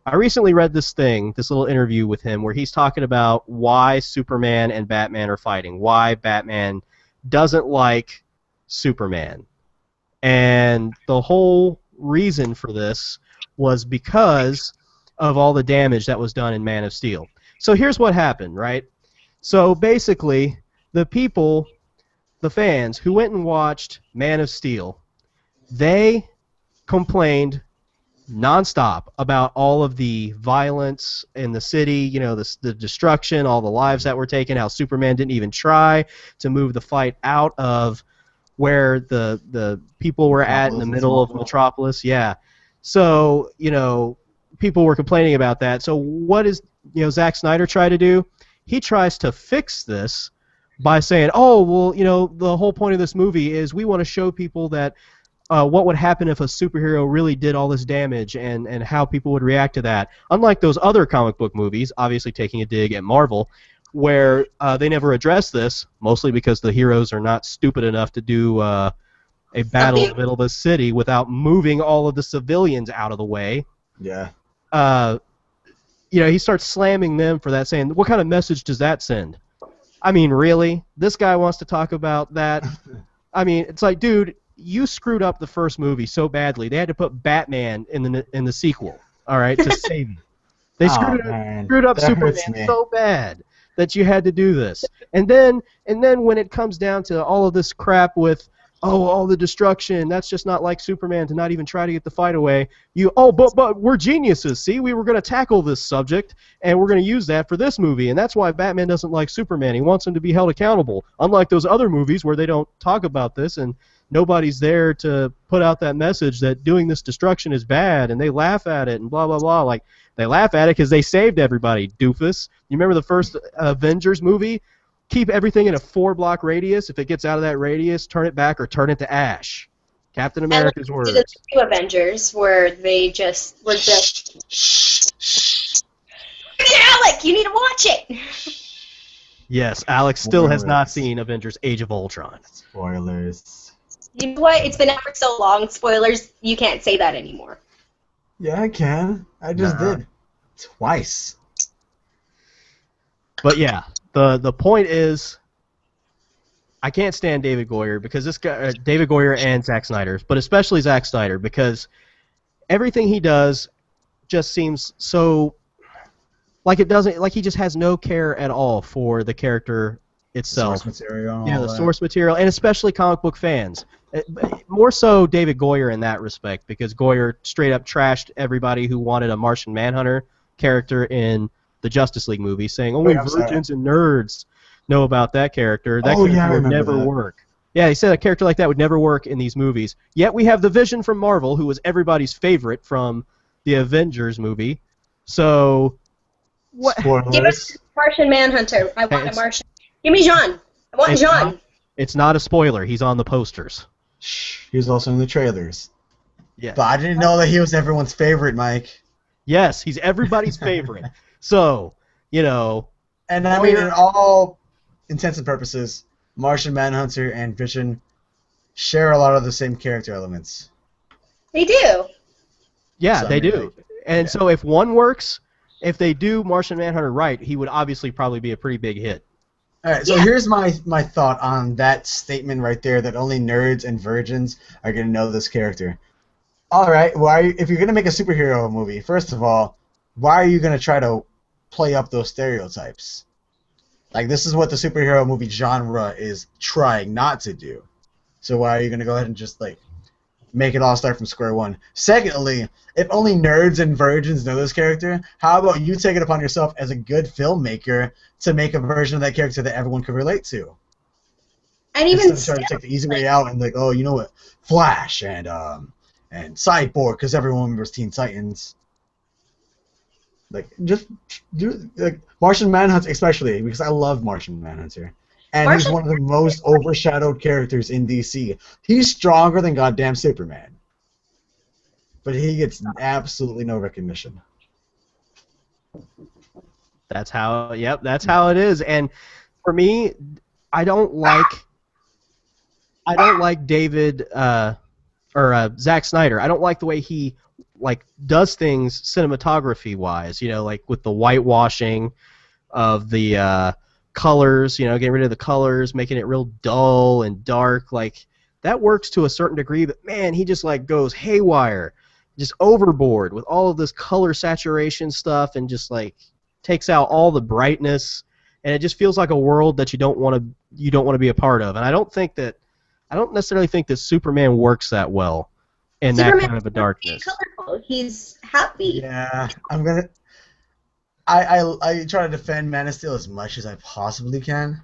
I recently read this little interview with him, where he's talking about why Superman and Batman are fighting, why Batman doesn't like Superman. And the whole reason for this was because of all the damage that was done in Man of Steel. So here's what happened, right? So basically, the fans who went and watched Man of Steel, they complained nonstop about all of the violence in the city, the destruction, all the lives that were taken, how Superman didn't even try to move the fight out of where the people were at in the middle of Metropolis. Yeah. So, people were complaining about that. So what does, Zack Snyder try to do? He tries to fix this by saying, oh, well, the whole point of this movie is we want to show people that what would happen if a superhero really did all this damage and how people would react to that. Unlike those other comic book movies, obviously taking a dig at Marvel, where they never address this, mostly because the heroes are not stupid enough to do a battle in the middle of the city without moving all of the civilians out of the way. Yeah. He starts slamming them for that, saying, what kind of message does that send? I mean, really? This guy wants to talk about that? I mean, it's like, dude, you screwed up the first movie so badly. They had to put Batman in the sequel, all right, to save you. They screwed up Superman so bad that you had to do this. And then when it comes down to all of this crap with, all the destruction, that's just not like Superman to not even try to get the fight away. But we're geniuses. See, we were going to tackle this subject, and we're going to use that for this movie, and that's why Batman doesn't like Superman. He wants him to be held accountable, unlike those other movies where they don't talk about this, and nobody's there to put out that message that doing this destruction is bad, and they laugh at it, and blah, blah, blah. Like, they laugh at it because they saved everybody, doofus. You remember the first Avengers movie? Keep everything in a 4-block radius. If it gets out of that radius, turn it back or turn it to ash. Captain America's words. The two Avengers where they were just. Alec, you need to watch it. Yes, Alex still has not seen Avengers: Age of Ultron. Spoilers. You know what? It's been out for so long. Spoilers. You can't say that anymore. Yeah, I can. I just did. Twice. But yeah. The point is, I can't stand David Goyer because this guy, David Goyer and Zack Snyder, but especially Zack Snyder, because everything he does just seems so like he just has no care at all for the character itself. Source material. Yeah, the source material, and especially comic book fans. More so David Goyer in that respect, because Goyer straight up trashed everybody who wanted a Martian Manhunter character in the Justice League movie, saying only virgins and nerds know about that character. That character would never work. Yeah, he said a character like that would never work in these movies. Yet we have the Vision from Marvel, who was everybody's favorite from the Avengers movie. So, what? Give us Martian Manhunter. I want a Martian. Give me Jean. I want Jean. It's not a spoiler. He's on the posters. He was also in the trailers. Yeah. But I didn't know that he was everyone's favorite, Mike. Yes, he's everybody's favorite. So, And I mean, in all intents and purposes, Martian Manhunter and Vision share a lot of the same character elements. They do. Yeah, they do. And so if one works, if they do Martian Manhunter right, he would obviously probably be a pretty big hit. All right, so here's my thought on that statement right there, that only nerds and virgins are going to know this character. All right, if you're going to make a superhero movie, first of all, why are you going to try to play up those stereotypes? Like, this is what the superhero movie genre is trying not to do. So why are you going to go ahead and just, make it all start from square one? Secondly, if only nerds and virgins know this character, how about you take it upon yourself as a good filmmaker to make a version of that character that everyone could relate to? And even instead of trying to take the easy way out and like, oh, you know what, Flash and Cyborg, because everyone remembers Teen Titans. Like, just do like Martian Manhunter, especially because I love Martian Manhunter, and he's one of the most overshadowed characters in DC. He's stronger than goddamn Superman, but he gets absolutely no recognition. That's how. Yep, that's how it is. And for me, I don't like David or Zack Snyder. I don't like the way he does things cinematography wise. You know, like with the whitewashing of the colors. You know, getting rid of the colors, making it real dull and dark. Like that works to a certain degree, but man, he just like goes haywire, just overboard with all of this color saturation stuff, and just like takes out all the brightness, and it just feels like a world that you don't want to be a part of. And I don't necessarily think that Superman works that well in that kind of a darkness. Colorful. He's happy. Yeah, I try to defend Man of Steel as much as I possibly can,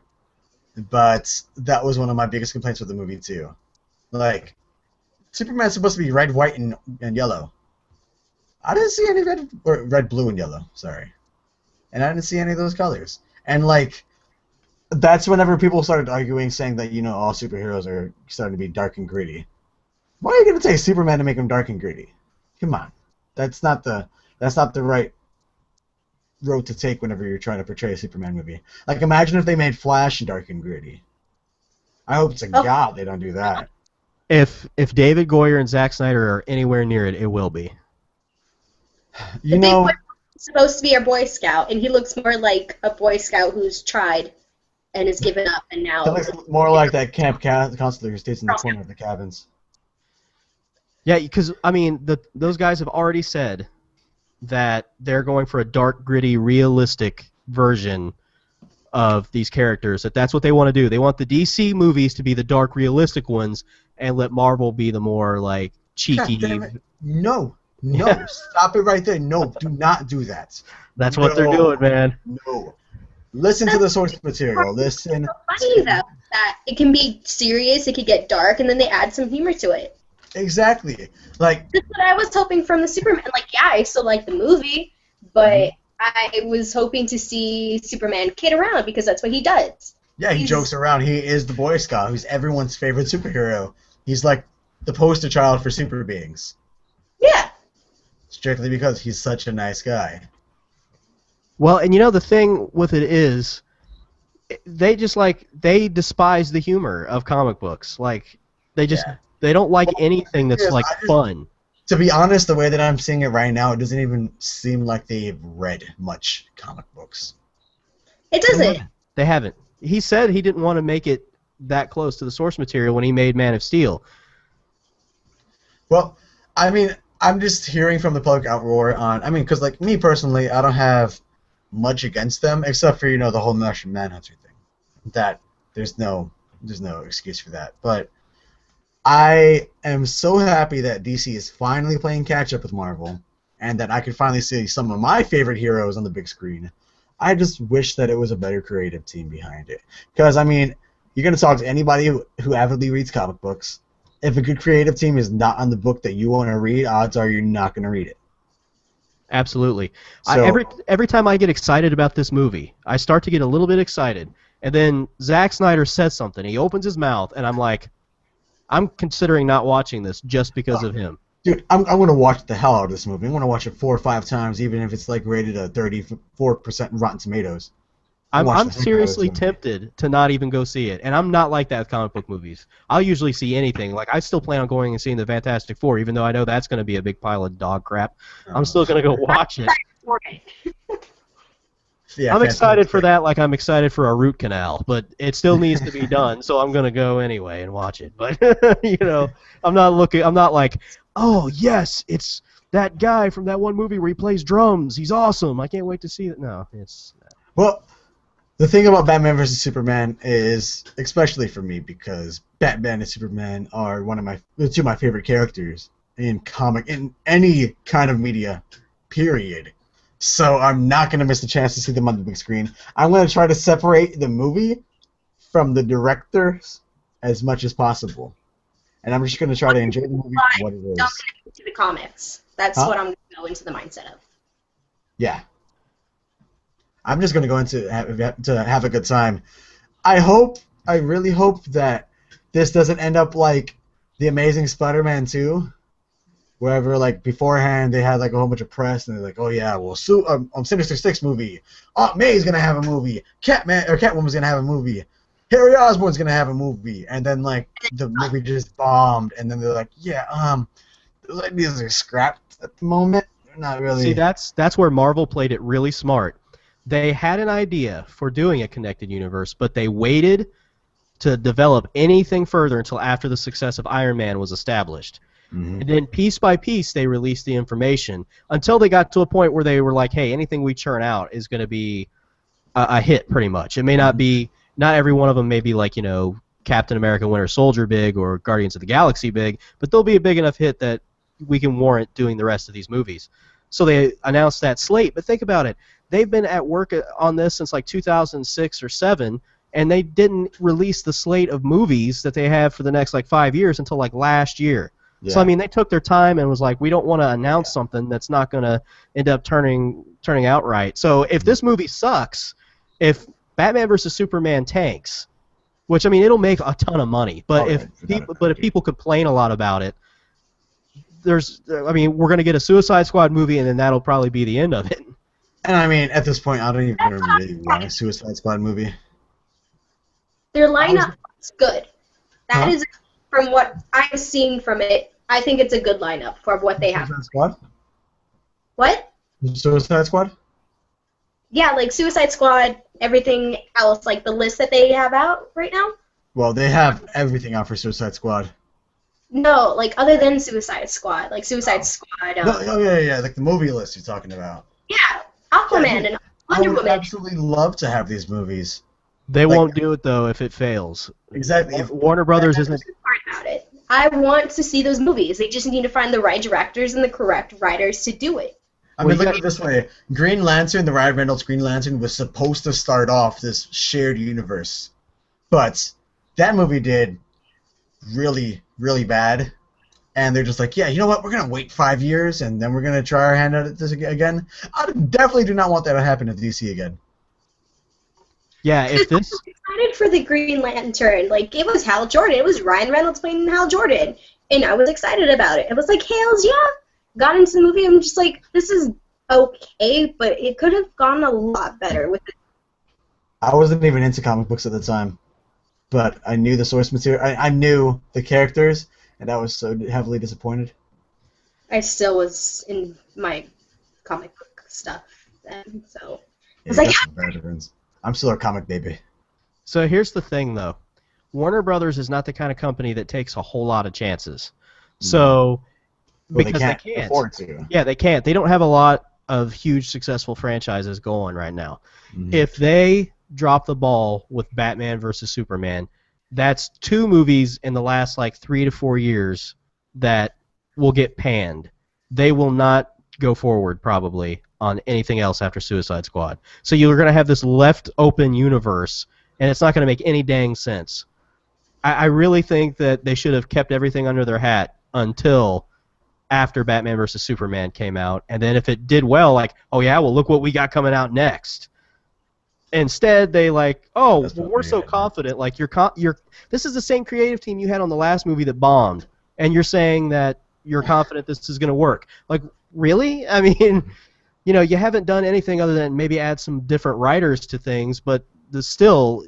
but that was one of my biggest complaints with the movie too. Like, Superman's supposed to be red, white, and yellow. I didn't see any red, blue, and yellow. Sorry. And I didn't see any of those colors. And, like, that's whenever people started arguing, saying that, you know, all superheroes are starting to be dark and gritty. Why are you going to take Superman to make him dark and gritty? Come on. That's not the right road to take whenever you're trying to portray a Superman movie. Like, imagine if they made Flash dark and gritty. I hope to God they don't do that. If David Goyer and Zack Snyder are anywhere near it, it will be. You know, supposed to be a Boy Scout, and he looks more like a Boy Scout who's tried and has given up, and now... That looks more like that camp counselor who stays in the corner of the cabins. Yeah, because, I mean, those guys have already said that they're going for a dark, gritty, realistic version of these characters, that's what they want to do. They want the DC movies to be the dark, realistic ones, and let Marvel be the more, like, cheeky... God damn it. No, stop it right there. No, do not do that. That's what they're doing, man. No. Listen to the source material. Listen. It's funny, though, that it can be serious, it can get dark, and then they add some humor to it. Exactly. Like, that's what I was hoping from the Superman. Like, yeah, I still like the movie, but I was hoping to see Superman kid around because that's what he does. Yeah, he jokes around. He is the Boy Scout who's everyone's favorite superhero. He's like the poster child for super beings. Yeah. Strictly because he's such a nice guy. Well, and you know the thing with it is, they despise the humor of comic books. Like, they don't like anything that's like fun. To be honest, the way that I'm seeing it right now, it doesn't even seem like they've read much comic books. It doesn't. They haven't. He said he didn't want to make it that close to the source material when he made Man of Steel. Well, I mean, I'm just hearing from the public outroar on... I mean, because, like, me personally, I don't have much against them, except for, you know, the whole Martian Manhunter thing. That there's no excuse for that. But I am so happy that DC is finally playing catch-up with Marvel, and that I could finally see some of my favorite heroes on the big screen. I just wish that it was a better creative team behind it. Because, I mean, you're going to talk to anybody who avidly reads comic books. If a good creative team is not on the book that you want to read, odds are you're not going to read it. Absolutely. So, every time I get excited about this movie, I start to get a little bit excited, and then Zack Snyder says something. He opens his mouth, and I'm like, I'm considering not watching this just because of him. Dude, I'm going to watch the hell out of this movie. I'm going to watch it 4 or 5 times, even if it's like rated a 34% Rotten Tomatoes. I'm seriously tempted to not even go see it, and I'm not like that with comic book movies. I'll usually see anything. Like, I still plan on going and seeing the Fantastic Four, even though I know that's going to be a big pile of dog crap. I'm still going to go watch it. Yeah, I'm excited for that, like I'm excited for a root canal, but it still needs to be done, so I'm going to go anyway and watch it. But, you know, I'm not like, oh, yes, it's that guy from that one movie where he plays drums. He's awesome. I can't wait to see it. No, it's... Well... The thing about Batman vs. Superman is, especially for me, because Batman and Superman are two of my favorite characters in any kind of media, period. So I'm not going to miss the chance to see them on the big screen. I'm going to try to separate the movie from the directors as much as possible. And I'm just going to try to enjoy the movie for what it is. Don't connect to the comics. That's what I'm going to go into the mindset of. Yeah. I'm just going to go into have a good time. I really hope that this doesn't end up like The Amazing Spider-Man 2, wherever like beforehand they had like a whole bunch of press and they're like, oh yeah, well, Sinister Six movie, Aunt May's going to have a movie, Catwoman's going to have a movie, Harry Osborn's going to have a movie, and then like the movie just bombed, and then they're like, yeah, these are scrapped at the moment. They're not really. See, that's where Marvel played it really smart. They had an idea for doing a connected universe, but they waited to develop anything further until after the success of Iron Man was established. Mm-hmm. And then piece by piece they released the information until they got to a point where they were like, hey, anything we churn out is going to be a hit pretty much. It may not be, not every one of them may be like, Captain America Winter Soldier big or Guardians of the Galaxy big, but they'll be a big enough hit that we can warrant doing the rest of these movies. So they announced that slate, but think about it. They've been at work on this since like 2006 or 7, and they didn't release the slate of movies that they have for the next like 5 years until like last year. Yeah. So I mean, they took their time and was like, we don't want to announce something that's not going to end up turning out right. So if this movie sucks, if Batman vs Superman tanks, which I mean, it'll make a ton of money, but if people complain a lot about it, we're going to get a Suicide Squad movie, and then that'll probably be the end of it. And I mean, at this point, I don't even really want a Suicide Squad movie. Their lineup is good. That is, from what I'm seeing from it, I think it's a good lineup for what they have. Suicide Squad? What? Suicide Squad? Yeah, like Suicide Squad, everything else, like the list that they have out right now. Well, they have everything out for Suicide Squad. No, like other than Suicide Squad, like Suicide Squad. Yeah, like the movie list you're talking about. Yeah, Aquaman and Wonder Woman. I would absolutely love to have these movies. They won't do it though if it fails. Exactly. If Warner Brothers isn't about it. I want to see those movies. They just need to find the right directors and the correct writers to do it. I mean, look at it this way. Green Lantern, the Ryan Reynolds Green Lantern, was supposed to start off this shared universe. But that movie did really, really bad. And they're just like, yeah, you know what? We're going to wait 5 years, and then we're going to try our hand at this again. I definitely do not want that to happen to DC again. Yeah, if this... I'm excited for the Green Lantern. Like, it was Hal Jordan. It was Ryan Reynolds playing Hal Jordan. And I was excited about it. It was like, hells yeah. Got into the movie, I'm just like, this is okay, but it could have gone a lot better with it. I wasn't even into comic books at the time, but I knew the source material. I knew the characters, and I was so heavily disappointed. I still was in my comic book stuff then, so I was like, I'm still a comic baby. So here's the thing, though. Warner Brothers is not the kind of company that takes a whole lot of chances. So... Well, because they can't afford to. Yeah, they can't. They don't have a lot of huge successful franchises going right now. Mm-hmm. If they drop the ball with Batman versus Superman, that's 2 movies in the last like 3 to 4 years that will get panned. They will not go forward probably on anything else after Suicide Squad. So you're going to have this left open universe, and it's not going to make any dang sense. I really think that they should have kept everything under their hat until after Batman vs. Superman came out, and then if it did well, like, oh yeah, well look what we got coming out next. Instead, they like, oh, well, we're so confident. Like this is the same creative team you had on the last movie that bombed, and you're saying that you're confident this is going to work. Like, really? I mean, you haven't done anything other than maybe add some different writers to things, but Snyder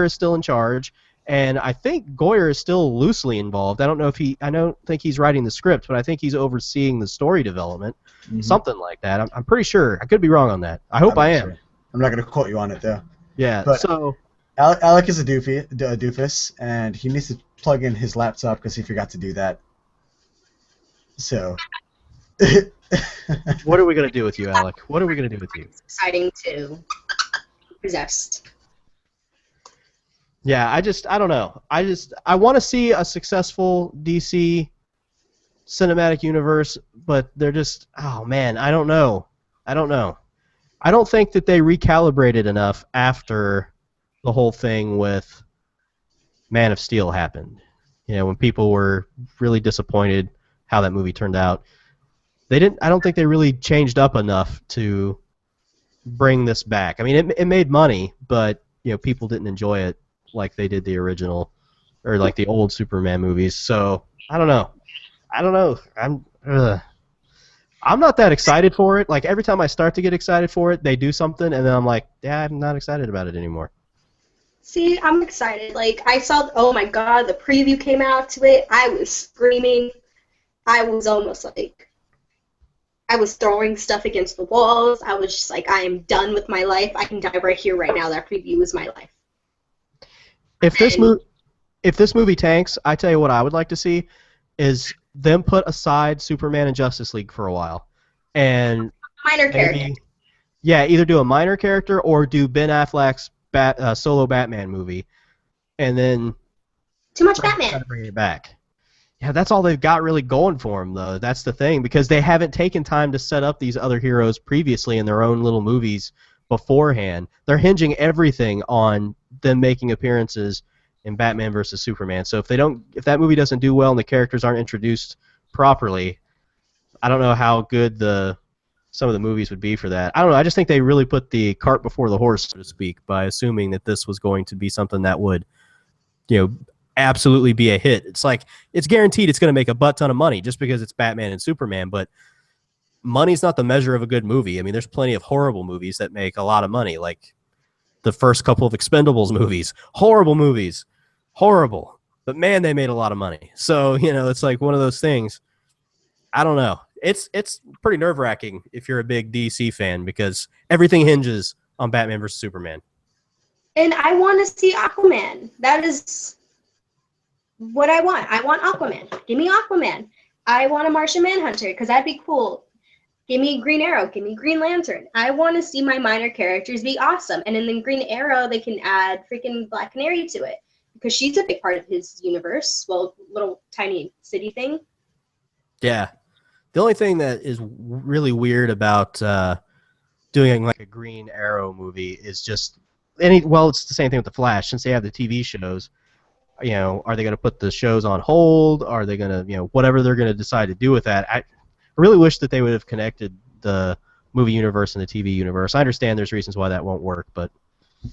is still in charge. And I think Goyer is still loosely involved. I don't think he's writing the script, but I think he's overseeing the story development, something like that. I'm pretty sure. I could be wrong on that. I hope I am. Sure. I'm not going to quote you on it, though. Yeah, but so... Alec is a doofus, and he needs to plug in his laptop because he forgot to do that. So... What are we going to do with you, Alec? What are we going to do with you? It's exciting to possessed. Yeah, I don't know. I want to see a successful DC cinematic universe, but they're just, oh man, I don't know. I don't think that they recalibrated enough after the whole thing with Man of Steel happened. You know, when people were really disappointed how that movie turned out, I don't think they really changed up enough to bring this back. I mean, it made money, but you know, people didn't enjoy it like they did the original or like the old Superman movies. So I don't know. I'm not that excited for it. Like every time I start to get excited for it, they do something, and then I'm like, yeah, I'm not excited about it anymore. See, I'm excited. Like, I saw, oh my god, the preview came out to it. I was screaming. I was almost like, I was throwing stuff against the walls. I was just like, I am done with my life. I can die right here, right now. That preview is my life. If this movie tanks, I tell you what I would like to see is them put aside Superman and Justice League for a while, and Minor character. Yeah, either do a minor character or do Ben Affleck's solo Batman movie, and then Too much Batman. Bring it back. Yeah, that's all they've got really going for them, though. That's the thing, because they haven't taken time to set up these other heroes previously in their own little movies beforehand. They're hinging everything on them making appearances in Batman vs. Superman. So if that movie doesn't do well and the characters aren't introduced properly, I don't know how good some of the movies would be for that. I don't know. I just think they really put the cart before the horse, so to speak, by assuming that this was going to be something that would, you know, absolutely be a hit. It's like it's guaranteed it's going to make a butt ton of money just because it's Batman and Superman, but money's not the measure of a good movie. I mean, there's plenty of horrible movies that make a lot of money, like the first couple of Expendables movies. Horrible movies. Horrible. But man, they made a lot of money. So, you know, it's like one of those things. I don't know. It's pretty nerve-wracking if you're a big DC fan because everything hinges on Batman versus Superman. And I want to see Aquaman. That is what I want. I want Aquaman. Give me Aquaman. I want a Martian Manhunter because that'd be cool. Give me Green Arrow. Give me Green Lantern. I want to see my minor characters be awesome. And in the Green Arrow, they can add freaking Black Canary to it because she's a big part of his universe. Well, little tiny city thing. Yeah. The only thing that is really weird about doing like a Green Arrow movie is just it's the same thing with the Flash. Since they have the TV shows, you know, are they going to put the shows on hold? Are they going to, you know, whatever they're going to decide to do with that? I really wish that they would have connected the movie universe and the TV universe. I understand there's reasons why that won't work, but they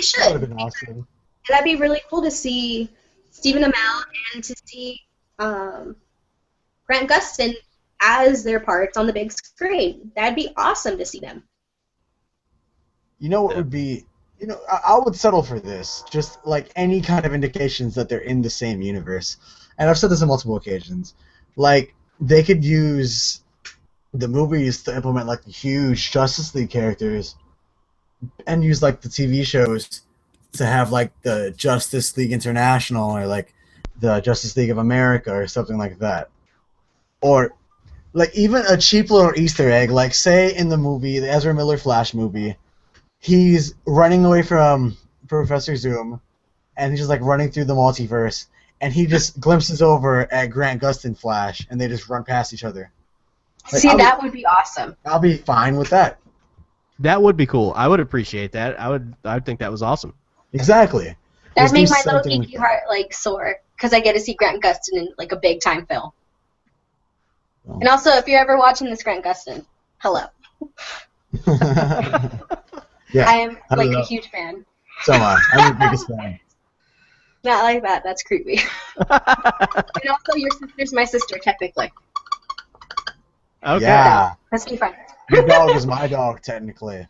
should. That would have been awesome. That'd be really cool to see Stephen Amell and to see Grant Gustin as their parts on the big screen. That'd be awesome to see them. You know what would be? You know, I would settle for this. Just like any kind of indications that they're in the same universe. And I've said this on multiple occasions. Like, they could use the movies to implement like the huge Justice League characters and use like the TV shows to have like the Justice League International or like the Justice League of America or something like that. Or like even a cheap little Easter egg, like say in the movie, the Ezra Miller Flash movie, he's running away from Professor Zoom and he's just like running through the multiverse and he just glimpses over at Grant Gustin Flash and they just run past each other. Like, see, that would be awesome. I'll be fine with that. that would be cool. I would appreciate that. I'd think that was awesome. Exactly. That'd make my little geeky heart like sore because I get to see Grant Gustin in like a big time film. Well. And also, if you're ever watching this, Grant Gustin, hello. Yeah, I am like a huge fan. So am I. I'm the biggest fan. Not like that. That's creepy. And also, your sister's my sister, technically. Okay. Yeah. Let's be friends. Your dog is my dog, technically.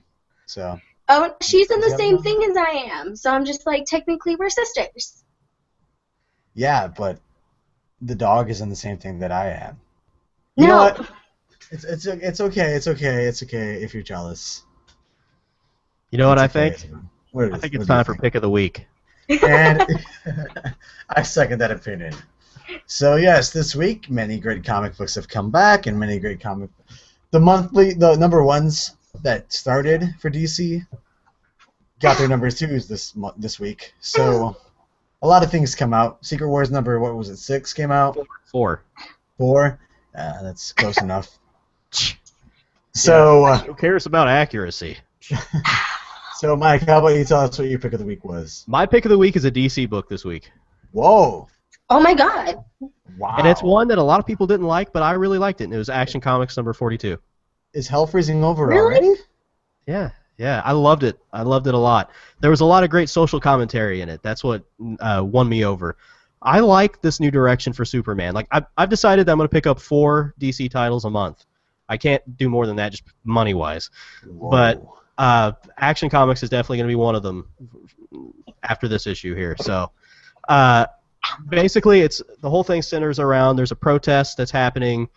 So. Oh, she's in the same thing as I am, so I'm just like, technically, we're sisters. Yeah, but the dog is in the same thing that I am. You No. know what? It's okay. It's okay if you're jealous. You know what It's I okay. think? What I think what it's do you time for think? pick of the week. And I second that opinion. So yes, this week many great comic books have come back, and many great the number ones that started for DC got their number twos this week. So a lot of things come out. Secret Wars number 6 came out. 4. 4. That's close enough. So who cares about accuracy? So, Mike, how about you tell us what your pick of the week was? My pick of the week is a DC book this week. Whoa. Oh my god. Wow. And it's one that a lot of people didn't like, but I really liked it. And it was Action Comics number 42. Is hell freezing over Really? already? Yeah, I loved it. I loved it a lot. There was a lot of great social commentary in it. That's what won me over. I like this new direction for Superman. Like I've decided that I'm going to pick up 4 DC titles a month. I can't do more than that, just money-wise. Whoa. But Action Comics is definitely going to be one of them after this issue here. So basically, the whole thing centers around there's a protest that's happening.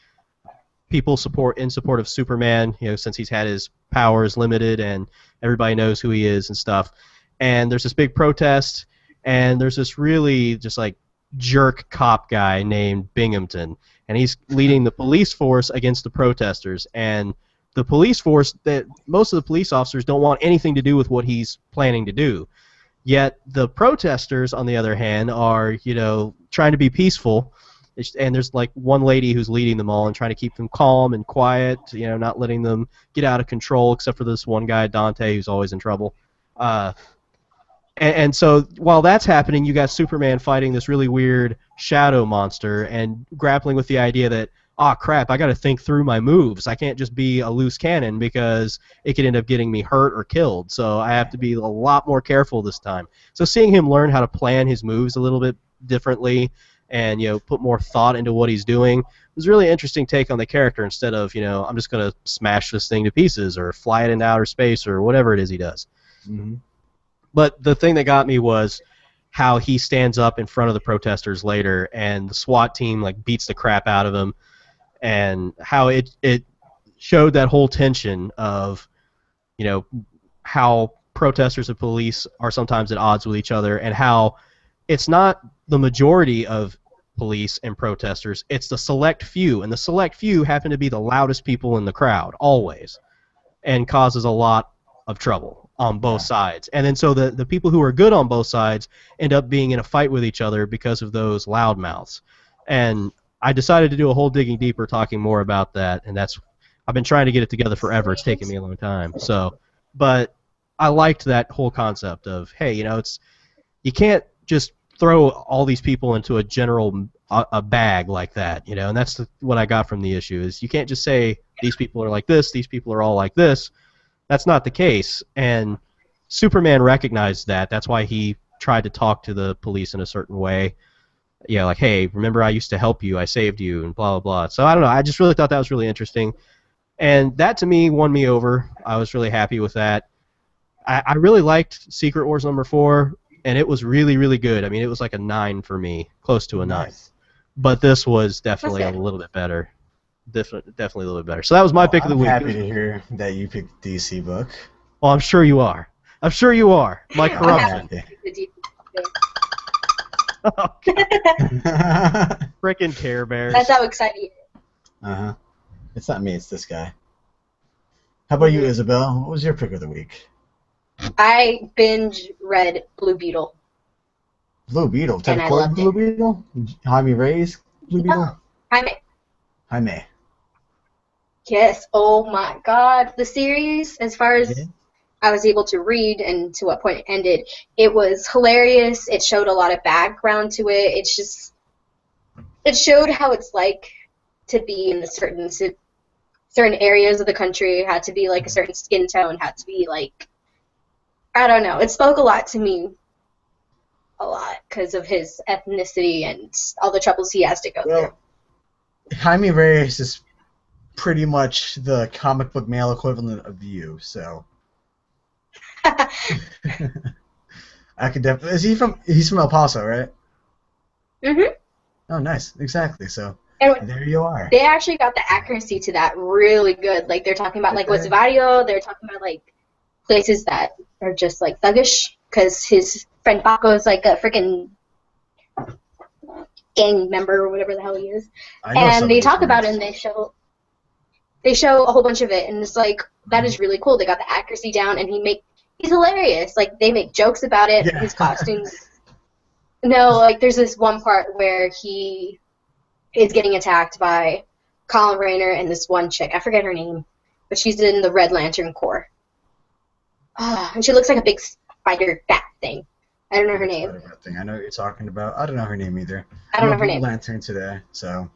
People in support of Superman, since he's had his powers limited and everybody knows who he is and stuff. And there's this big protest, and there's this really just like jerk cop guy named Binghamton, and he's leading the police force against the protesters. And the police force, that most of the police officers don't want anything to do with what he's planning to do. Yet the protesters, on the other hand, are trying to be peaceful. And there's like one lady who's leading them all and trying to keep them calm and quiet, not letting them get out of control, except for this one guy, Dante, who's always in trouble. And so while that's happening, you got Superman fighting this really weird shadow monster and grappling with the idea that, crap, I got to think through my moves. I can't just be a loose cannon because it could end up getting me hurt or killed. So I have to be a lot more careful this time. So seeing him learn how to plan his moves a little bit differently and put more thought into what he's doing was a really interesting take on the character instead of I'm just going to smash this thing to pieces or fly it into outer space or whatever it is he does. Mm-hmm. But the thing that got me was how he stands up in front of the protesters later and the SWAT team beats the crap out of him, and how it showed that whole tension of how protesters and police are sometimes at odds with each other, and how it's not the majority of police and protesters, it's the select few, and the select few happen to be the loudest people in the crowd, always, and causes a lot of trouble on both sides. And then so the people who are good on both sides end up being in a fight with each other because of those loudmouths. And I decided to do a whole digging deeper, talking more about that, and I've been trying to get it together forever. It's taken me a long time. But I liked that whole concept of, hey, you can't just throw all these people into a general a bag like that, and that's what I got from the issue is you can't just say these people are like this, these people are all like this. That's not the case, and Superman recognized that. That's why he tried to talk to the police in a certain way. Like, hey, remember I used to help you, I saved you, and blah, blah, blah. So I don't know, I just really thought that was really interesting. And that, to me, won me over. I was really happy with that. I really liked Secret Wars number 4, and it was really, really good. I mean, it was like a 9 for me, close to a 9. Nice. But this was definitely a little bit better. Definitely a little bit better. So that was my pick of the week. I'm happy to hear that you picked DC book. Well, I'm sure you are. I'm sure you are. My corruption. Frickin' Care Bears. That's how excited. Uh-huh. It's not me, it's this guy. How about you, Isabel? What was your pick of the week? I binge read Blue Beetle. Blue Beetle? Ted And I Gordon loved Blue Beetle? Jaime Reyes Blue Beetle? Jaime. Yes. Oh my God. The series, as far as I was able to read and to what point it ended, it was hilarious. It showed a lot of background to it. It showed how it's like to be in the certain areas of the country. It had to be like a certain skin tone. Had to be like, I don't know. It spoke a lot to me. A lot because of his ethnicity and all the troubles he has to go through. Jaime Reyes is pretty much the comic book male equivalent of you, so. I could definitely. He's from El Paso, right? Mhm. Oh, nice. Exactly. So and there you are. They actually got the accuracy to that really good. Like they're talking about like West Barrio. They're talking about like places that are just like thuggish because his friend Paco is like a freaking gang member or whatever the hell he is. And they talk about it and they show a whole bunch of it, and it's like that is really cool. They got the accuracy down, and he's hilarious. Like they make jokes about it. Yeah. His costumes. No, like there's this one part where he is getting attacked by Colin Rayner and this one chick. I forget her name, but she's in the Red Lantern Corps. And she looks like a big spider bat thing. I don't know her name. I know what you're talking about. I don't know her name either. I don't know her Blue name. Lantern today, so.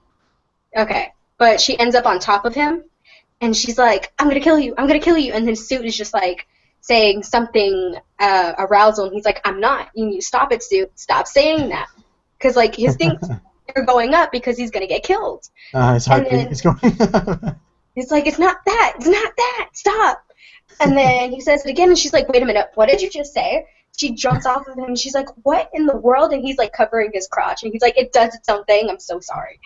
Okay, but she ends up on top of him, and she's like, "I'm gonna kill you! I'm gonna kill you!" And his suit is just like saying something arousal, and he's like, "I'm not. You need to stop it, suit. Stop saying that." Because like his things are going up because he's gonna get killed. His heartbeat is going up. He's like, "It's not that. It's not that. Stop." And then he says it again, and she's like, "Wait a minute. What did you just say?" She jumps off of him, and she's like, "What in the world?" And he's like covering his crotch, and he's like, "It does its own thing. I'm so sorry."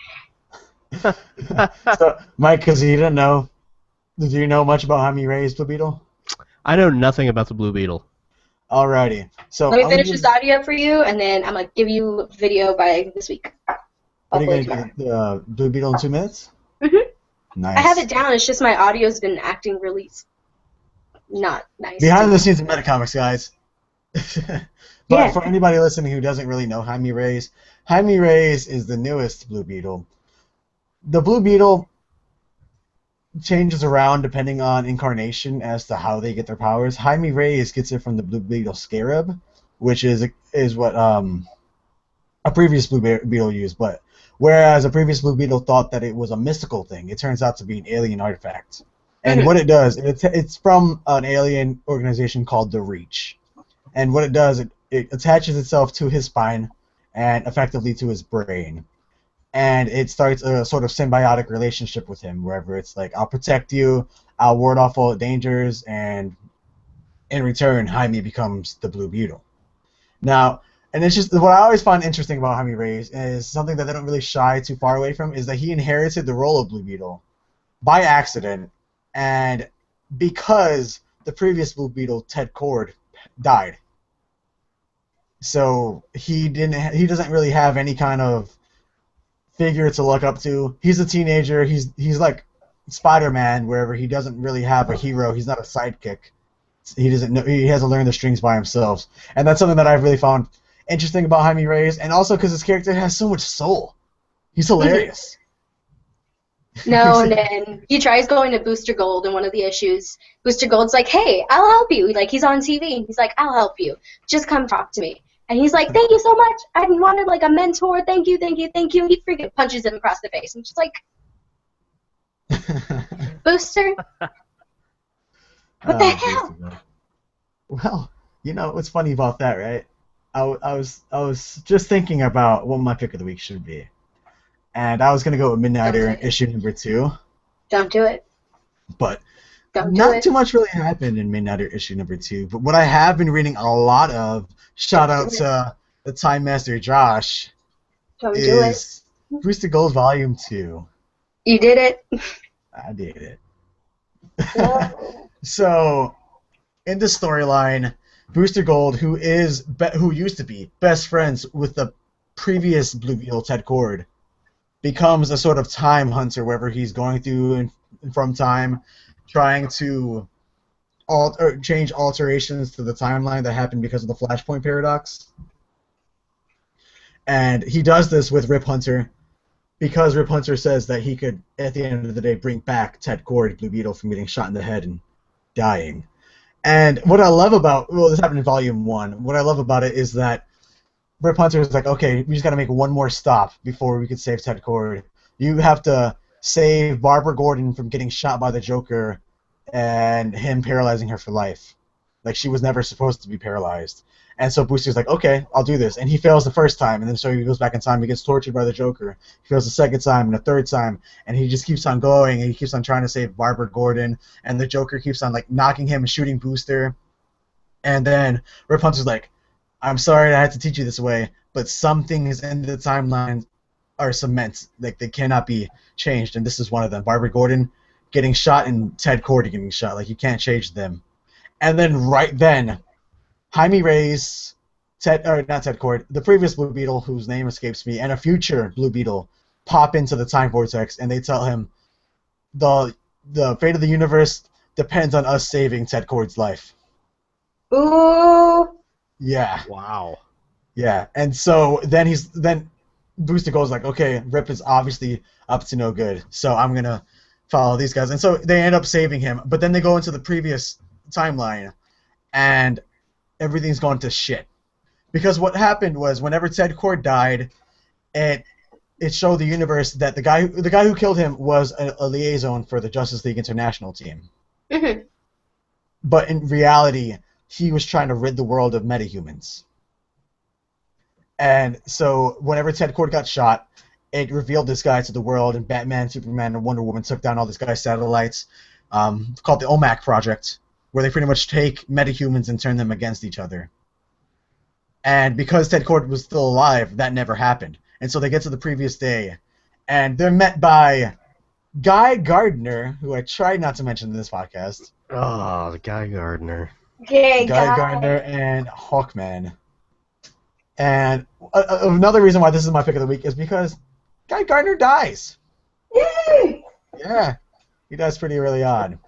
So, Mike, because you didn't know, do you know much about Jaime Reyes Blue Beetle? I know nothing about the Blue Beetle. Alrighty. So Let me finish this audio for you, and then I'm gonna give you a video by this week. What are you gonna do? The Blue Beetle in 2 minutes? Mhm. Nice. I have it down. It's just my audio's been acting really not nice. Behind the scenes of MetaComix, guys. But Yeah. for anybody listening who doesn't really know Jaime Reyes is the newest Blue Beetle. The Blue Beetle changes around depending on incarnation as to how they get their powers. Jaime Reyes gets it from the Blue Beetle Scarab, which is what a previous Blue Beetle used. But whereas a previous Blue Beetle thought that it was a mystical thing, it turns out to be an alien artifact. And what it does, it's from an alien organization called the Reach. And what it does, it attaches itself to his spine and effectively to his brain. And it starts a sort of symbiotic relationship with him, wherever it's like, I'll protect you, I'll ward off all dangers, and in return, Jaime becomes the Blue Beetle. Now, and it's just, what I always find interesting about Jaime Reyes is something that they don't really shy too far away from, is that he inherited the role of Blue Beetle by accident, and because the previous Blue Beetle, Ted Kord, died. So he doesn't really have any kind of figure to look up to. He's a teenager. He's like Spider-Man, wherever he doesn't really have a hero. He's not a sidekick. He doesn't know. He has to learn the strings by himself, and that's something that I've really found interesting about Jaime Reyes, and also because his character has so much soul. He's hilarious. No, and then he tries going to Booster Gold in one of the issues. Booster Gold's like, "Hey, I'll help you." Like, he's on TV, and he's like, "I'll help you. Just come talk to me." And he's like, "Thank you so much. I wanted like a mentor. Thank you, thank you, thank you." And he freaking punches him across the face. And she's like, "Booster? What the hell?" Well, you know what's funny about that, right? I was just thinking about what my pick of the week should be, and I was gonna go with Midnighter issue number 2. Don't do it. But Don't do not it. too much really happened in Midnighter issue number 2. But what I have been reading a lot of, shout out to the Time Master Josh, Don't do it. is Booster Gold Volume 2. You did it. I did it. No. So, in the storyline, Booster Gold, who used to be best friends with the previous Blue Beetle, Ted Kord, becomes a sort of time hunter wherever he's going through and from time, trying to change alterations to the timeline that happened because of the Flashpoint paradox. And he does this with Rip Hunter because Rip Hunter says that he could, at the end of the day, bring back Ted Kord, Blue Beetle, from getting shot in the head and dying. And what I love about, well, this happened in Volume 1, what I love about it is that Rip Hunter is like, okay, we just got to make one more stop before we could save Ted Kord. You have to save Barbara Gordon from getting shot by the Joker and him paralyzing her for life. Like, she was never supposed to be paralyzed. And so Booster's like, okay, I'll do this. And he fails the first time, and then so he goes back in time, he gets tortured by the Joker. He fails the second time and the third time, and he just keeps on going, and he keeps on trying to save Barbara Gordon, and the Joker keeps on, like, knocking him and shooting Booster. And then Rip Hunter's like, I'm sorry I had to teach you this way, but some things in the timeline are cement. Like, they cannot be changed, and this is one of them. Barbara Gordon getting shot and Ted Kord getting shot. Like, you can't change them. And then right then, Jaime Reyes, not Ted Kord, the previous Blue Beetle, whose name escapes me, and a future Blue Beetle pop into the time vortex, and they tell him the fate of the universe depends on us saving Ted Kord's life. Ooh. Yeah. Wow. Yeah, and so then Booster goes like, okay, Rip is obviously up to no good, so I'm gonna follow these guys, and so they end up saving him. But then they go into the previous timeline, and everything's gone to shit. Because what happened was whenever Ted Kord died, it showed the universe that the guy who killed him was a liaison for the Justice League International team. Mm-hmm. But in reality, he was trying to rid the world of metahumans. And so whenever Ted Kord got shot, it revealed this guy to the world, and Batman, Superman, and Wonder Woman took down all this guy's satellites, called the OMAC Project, where they pretty much take metahumans and turn them against each other. And because Ted Kord was still alive, that never happened. And so they get to the previous day, and they're met by Guy Gardner, who I tried not to mention in this podcast. Oh, the Guy Gardner. Yay, Guy Gardner and Hawkman. And another reason why this is my pick of the week is because Guy Gardner dies. Yay! Yeah, he dies pretty early on.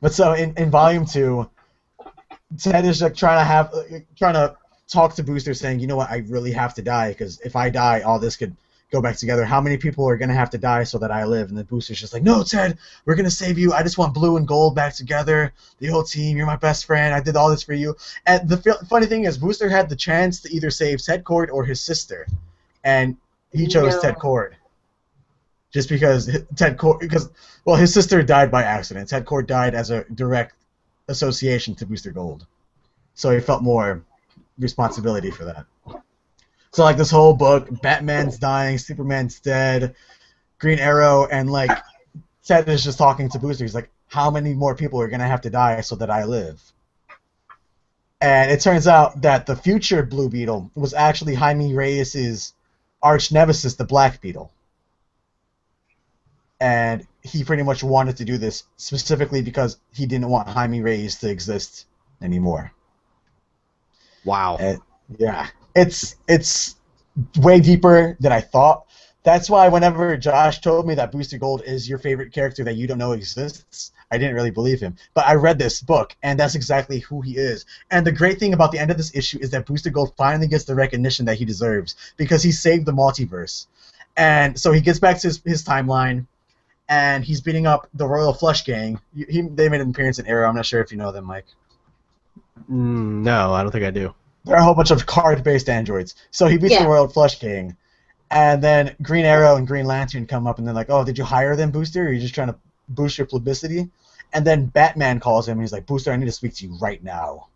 But so in Volume 2, Ted is like trying to talk to Booster, saying, you know what, I really have to die, because if I die, all this could go back together. How many people are going to have to die so that I live? And then Booster's just like, no, Ted, we're going to save you. I just want Blue and Gold back together. The whole team, you're my best friend. I did all this for you. And the funny thing is, Booster had the chance to either save Ted Kord or his sister. And he chose Ted Kord. Just because his sister died by accident. Ted Kord died as a direct association to Booster Gold. So he felt more responsibility for that. So like this whole book, Batman's dying, Superman's dead, Green Arrow, and like Ted is just talking to Booster. He's like, how many more people are gonna have to die so that I live? And it turns out that the future Blue Beetle was actually Jaime Reyes' arch nemesis, the Black Beetle. And he pretty much wanted to do this specifically because he didn't want Jaime Reyes to exist anymore. Wow. And, yeah. It's way deeper than I thought. That's why whenever Josh told me that Booster Gold is your favorite character that you don't know exists, I didn't really believe him. But I read this book, and that's exactly who he is. And the great thing about the end of this issue is that Booster Gold finally gets the recognition that he deserves because he saved the multiverse. And so he gets back to his timeline, and he's beating up the Royal Flush Gang. They made an appearance in Arrow. I'm not sure if you know them, Mike. No, I don't think I do. They're a whole bunch of card-based androids. So he beats the Royal Flush King, and then Green Arrow and Green Lantern come up, and they're like, oh, did you hire them, Booster, or are you just trying to boost your publicity? And then Batman calls him, and he's like, Booster, I need to speak to you right now.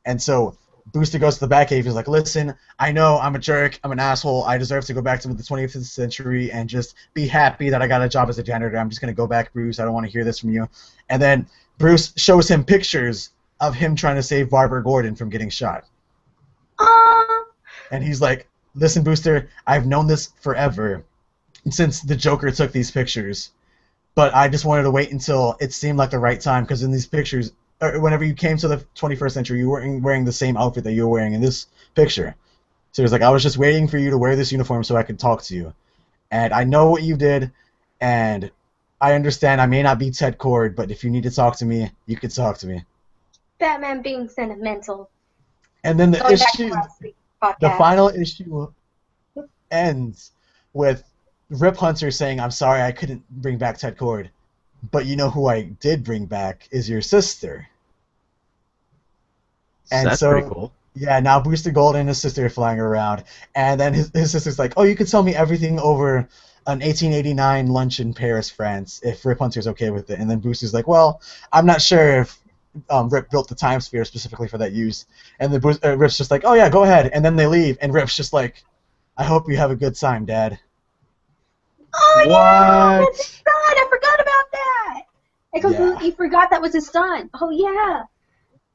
And so Booster goes to the Batcave. He's like, listen, I know I'm a jerk. I'm an asshole. I deserve to go back to the 20th century and just be happy that I got a job as a janitor. I'm just going to go back, Bruce. I don't want to hear this from you. And then Bruce shows him pictures of him trying to save Barbara Gordon from getting shot. And he's like, listen, Booster, I've known this forever since the Joker took these pictures, but I just wanted to wait until it seemed like the right time, because in these pictures, whenever you came to the 21st century, you weren't wearing the same outfit that you were wearing in this picture. So he's like, I was just waiting for you to wear this uniform so I could talk to you. And I know what you did, and I understand I may not be Ted Kord, but if you need to talk to me, you can talk to me. Batman being sentimental. And then the final issue ends with Rip Hunter saying, I'm sorry I couldn't bring back Ted Kord, but you know who I did bring back is your sister. And that's pretty cool. Yeah, now Booster Gold and his sister are flying around, and then his sister's like, oh, you can tell me everything over an 1889 lunch in Paris, France, if Rip Hunter's okay with it. And then Booster's like, well, I'm not sure if Rip built the time sphere specifically for that use. And then Rip's just like, oh yeah, go ahead. And then they leave, and Rip's just like, I hope you have a good time, Dad. Oh yeah, that's his son. I forgot about that. I completely forgot that was his son. Oh yeah.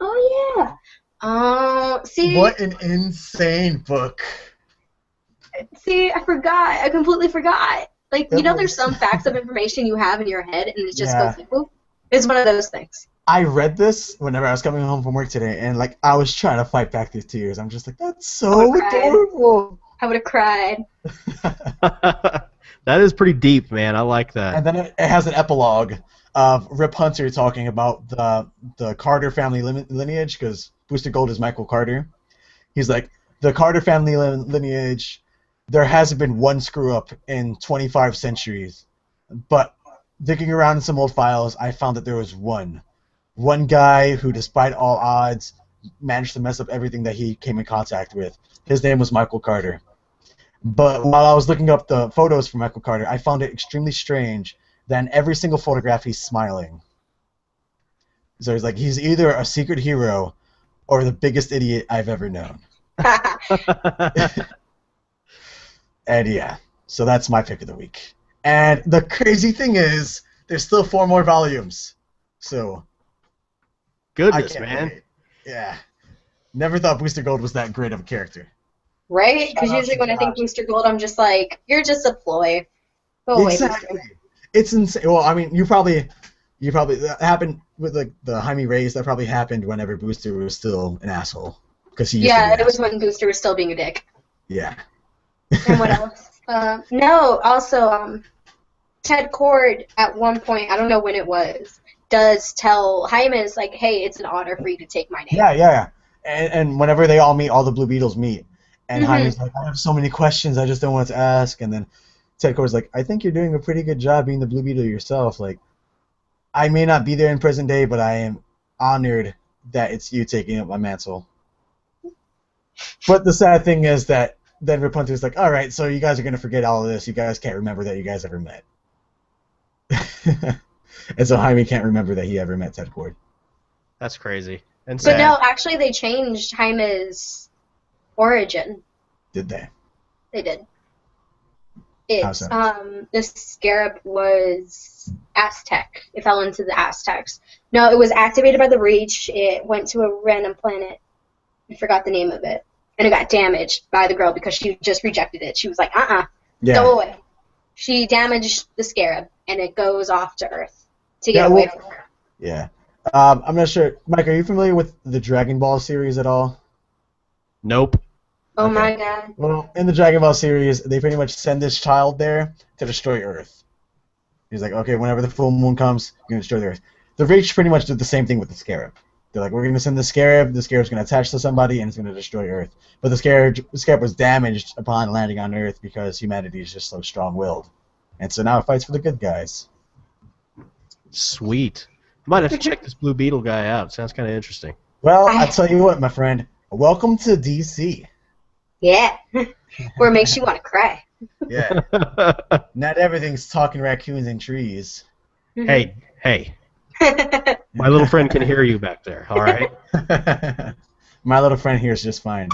Oh yeah. See. What an insane book. See, I forgot. I completely forgot. Like, you know, there's some facts of information you have in your head, and it just goes like, whoop. It's one of those things. I read this whenever I was coming home from work today, and like I was trying to fight back these tears. I'm just like, that's so adorable. I would have cried. That is pretty deep, man. I like that. And then it has an epilogue of Rip Hunter talking about the Carter family lineage, because Booster Gold is Michael Carter. He's like, the Carter family lineage, there hasn't been one screw-up in 25 centuries, but digging around in some old files, I found that there was one. one guy who, despite all odds, managed to mess up everything that he came in contact with. His name was Michael Carter. But while I was looking up the photos for Michael Carter, I found it extremely strange that in every single photograph he's smiling. So he's either a secret hero or the biggest idiot I've ever known. And yeah, so that's my pick of the week. And the crazy thing is, there's still 4 more volumes. So Goodness, man. Wait. Yeah. Never thought Booster Gold was that great of a character. Right? Because usually when I think Booster Gold, I'm just like, you're just a ploy. Go away, Exactly. Booster. It's insane. Well, I mean, you probably that happened with the Jaime Reyes. That probably happened whenever Booster was still an asshole. Yeah, it was when Booster was still being a dick. Yeah. And what else? No, also, Ted Cord at one point, I don't know when it was, does tell Jaime, like, hey, it's an honor for you to take my name. Yeah. And whenever they all meet, all the Blue Beetles meet. And Jaime's like, I have so many questions, I just don't want to ask. And then Ted Cord's like, I think you're doing a pretty good job being the Blue Beetle yourself. Like, I may not be there in present day, but I am honored that it's you taking up my mantle. But the sad thing is that then Rapunzel's like, all right, so you guys are going to forget all of this. You guys can't remember that you guys ever met. And so Jaime can't remember that he ever met Ted Cord. That's crazy. And But no, actually they changed Jaime's origin. Did they? They did. How's It's that? the scarab was Aztec. It fell into the Aztecs. No, it was activated by the Reach. It went to a random planet. I forgot the name of it. And it got damaged by the girl because she just rejected it. She was like, Yeah. go away. She damaged the scarab, and it goes off to Earth to get away from her. Yeah. I'm not sure. Mike, are you familiar with the Dragon Ball series at all? Nope. Oh Okay. my god. Well, in the Dragon Ball series, they pretty much send this child there to destroy Earth. He's like, okay, whenever the full moon comes, you're going to destroy the Earth. The Reach pretty much did the same thing with the Scarab. They're like, we're going to send the Scarab's going to attach to somebody, and it's going to destroy Earth. But the Scarab was damaged upon landing on Earth because humanity is just so strong-willed. And so now it fights for the good guys. Sweet. Might have to check this Blue Beetle guy out. Sounds kind of interesting. Well, I'll tell you what, my friend. Welcome to DC. Yeah. Where it makes you want to cry. Yeah. Not everything's talking raccoons and trees. Hey. My little friend can hear you back there, all right? My little friend here is just fine.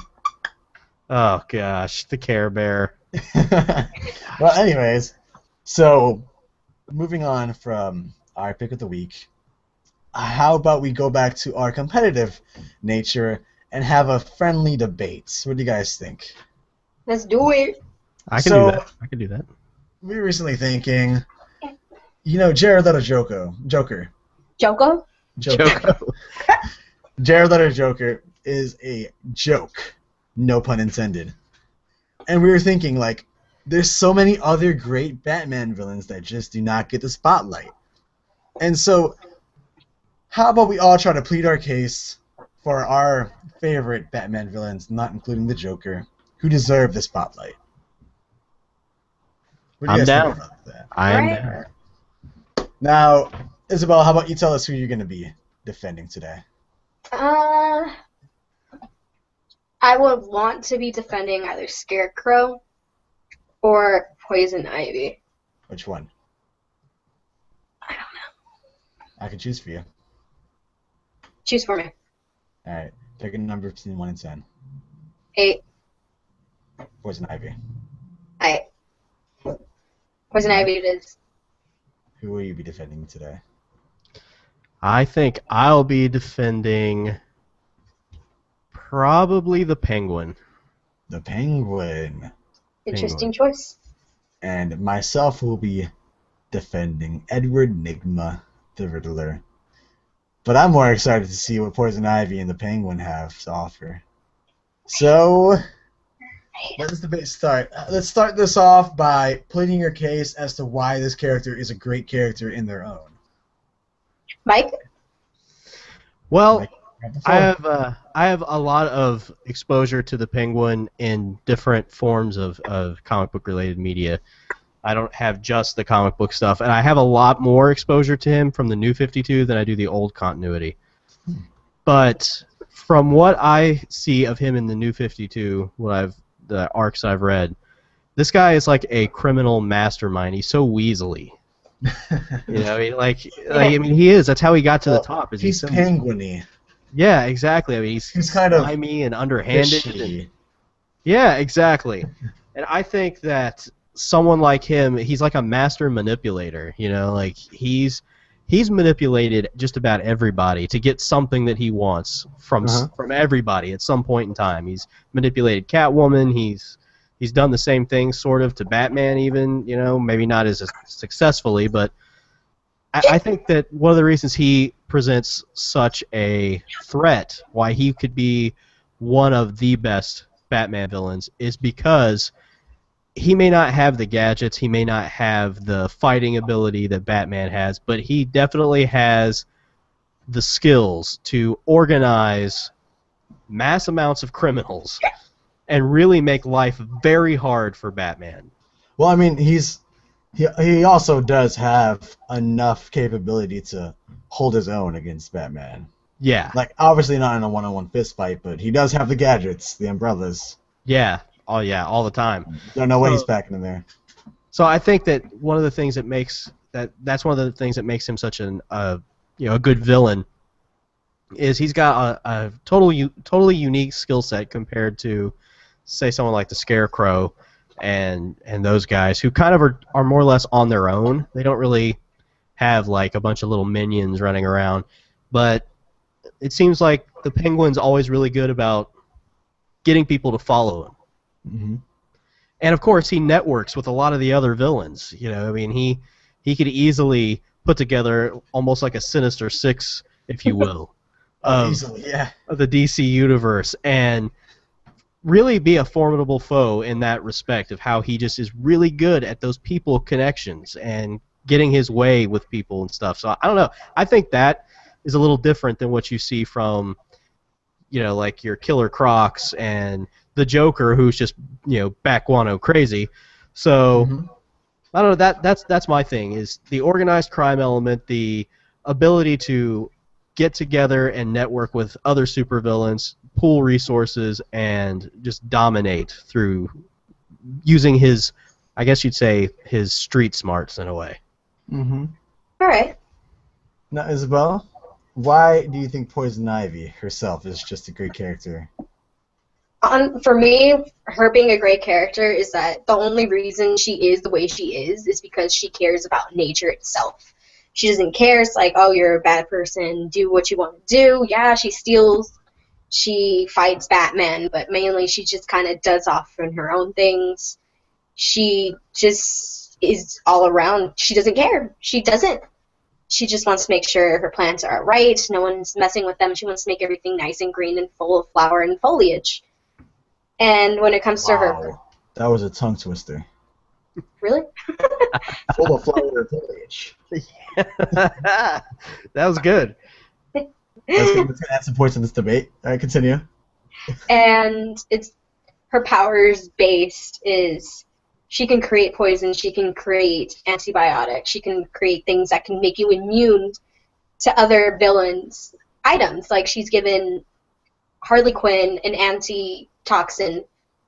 Oh, gosh. The Care Bear. Well, anyways, so moving on from our pick of the week, how about we go back to our competitive nature and have a friendly debate? What do you guys think? Let's do it. I can do that. I can do that. We were recently thinking, Jared Leto Joker. Joko? Jared Leto Joker is a joke, no pun intended. And we were thinking, like, there's so many other great Batman villains that just do not get the spotlight. And so, how about we all try to plead our case for our favorite Batman villains, not including the Joker, who deserve the spotlight? What do you I'm guys think down. about that? I am Right. down. Now, Isabel, how about you tell us who you're going to be defending today? I would want to be defending either Scarecrow or Poison Ivy. Which one? I don't know. I can choose for you. Choose for me. All right, pick a number between 1 and 10. 8. Poison Ivy. Poison Ivy it is. Who will you be defending today? I think I'll be defending probably the Penguin. The Penguin. Interesting choice. And myself will be defending Edward Nygma, the Riddler. But I'm more excited to see what Poison Ivy and the Penguin have to offer. So, let this debate start. Let's start this off by pleading your case as to why this character is a great character in their own. Mike? Well, Like, I have a lot of exposure to the Penguin in different forms of comic book related media. I don't have just the comic book stuff, and I have a lot more exposure to him from the New 52 than I do the old continuity. But from what I see of him in the New 52, the arcs I've read, this guy is like a criminal mastermind. He's so weaselly. I mean, he is. That's how he got to the top. He's penguin-y. Yeah, exactly. I mean, he's kind of slimy and underhanded. Fishy. Yeah, exactly. And I think that someone like him, he's like a master manipulator. Like he's manipulated just about everybody to get something that he wants from everybody at some point in time. He's manipulated Catwoman. He's done the same thing sort of to Batman even, maybe not as successfully, but I think that one of the reasons he presents such a threat, why he could be one of the best Batman villains, is because he may not have the gadgets, he may not have the fighting ability that Batman has, but he definitely has the skills to organize mass amounts of criminals and really make life very hard for Batman. Well, I mean, he also does have enough capability to hold his own against Batman. Yeah. Like, obviously not in a one-on-one fist fight, but he does have the gadgets, the umbrellas. Yeah. Oh, yeah, all the time. Don't know what he's packing in there. So I think that one of the things that makes that's one of the things that makes him such a good villain is he's got a totally unique skill set compared to, say, someone like the Scarecrow and those guys who kind of are more or less on their own. They don't really have like a bunch of little minions running around, but it seems like the Penguin's always really good about getting people to follow him. Mm-hmm. And of course, he networks with a lot of the other villains. I mean, he could easily put together almost like a Sinister Six, if you will, of the DC universe, and really be a formidable foe in that respect of how he just is really good at those people connections and getting his way with people and stuff. So I don't know. I think that is a little different than what you see from, like your Killer Crocs and the Joker, who's just back guano crazy. So I don't know. That's my thing, is the organized crime element, the ability to get together and network with other supervillains, pool resources, and just dominate through using his, I guess you'd say, his street smarts in a way. Mm-hmm. All right. Now, Isabel, why do you think Poison Ivy herself is just a great character? For me, her being a great character is that the only reason she is the way she is because she cares about nature itself. She doesn't care. It's like, oh, you're a bad person. Do what you want to do. Yeah, she steals. She fights Batman, but mainly she just kind of does off on her own things. She just is all around. She doesn't care. She doesn't. She just wants to make sure her plants are right. No one's messing with them. She wants to make everything nice and green and full of flower and foliage. And when it comes to her... That was a tongue twister. Really? Full of flower and foliage. That was good. Let's going to add some points in this debate. All right, continue. And her powers based is she can create poison, she can create antibiotics, she can create things that can make you immune to other villains' items. Like she's given Harley Quinn an antitoxin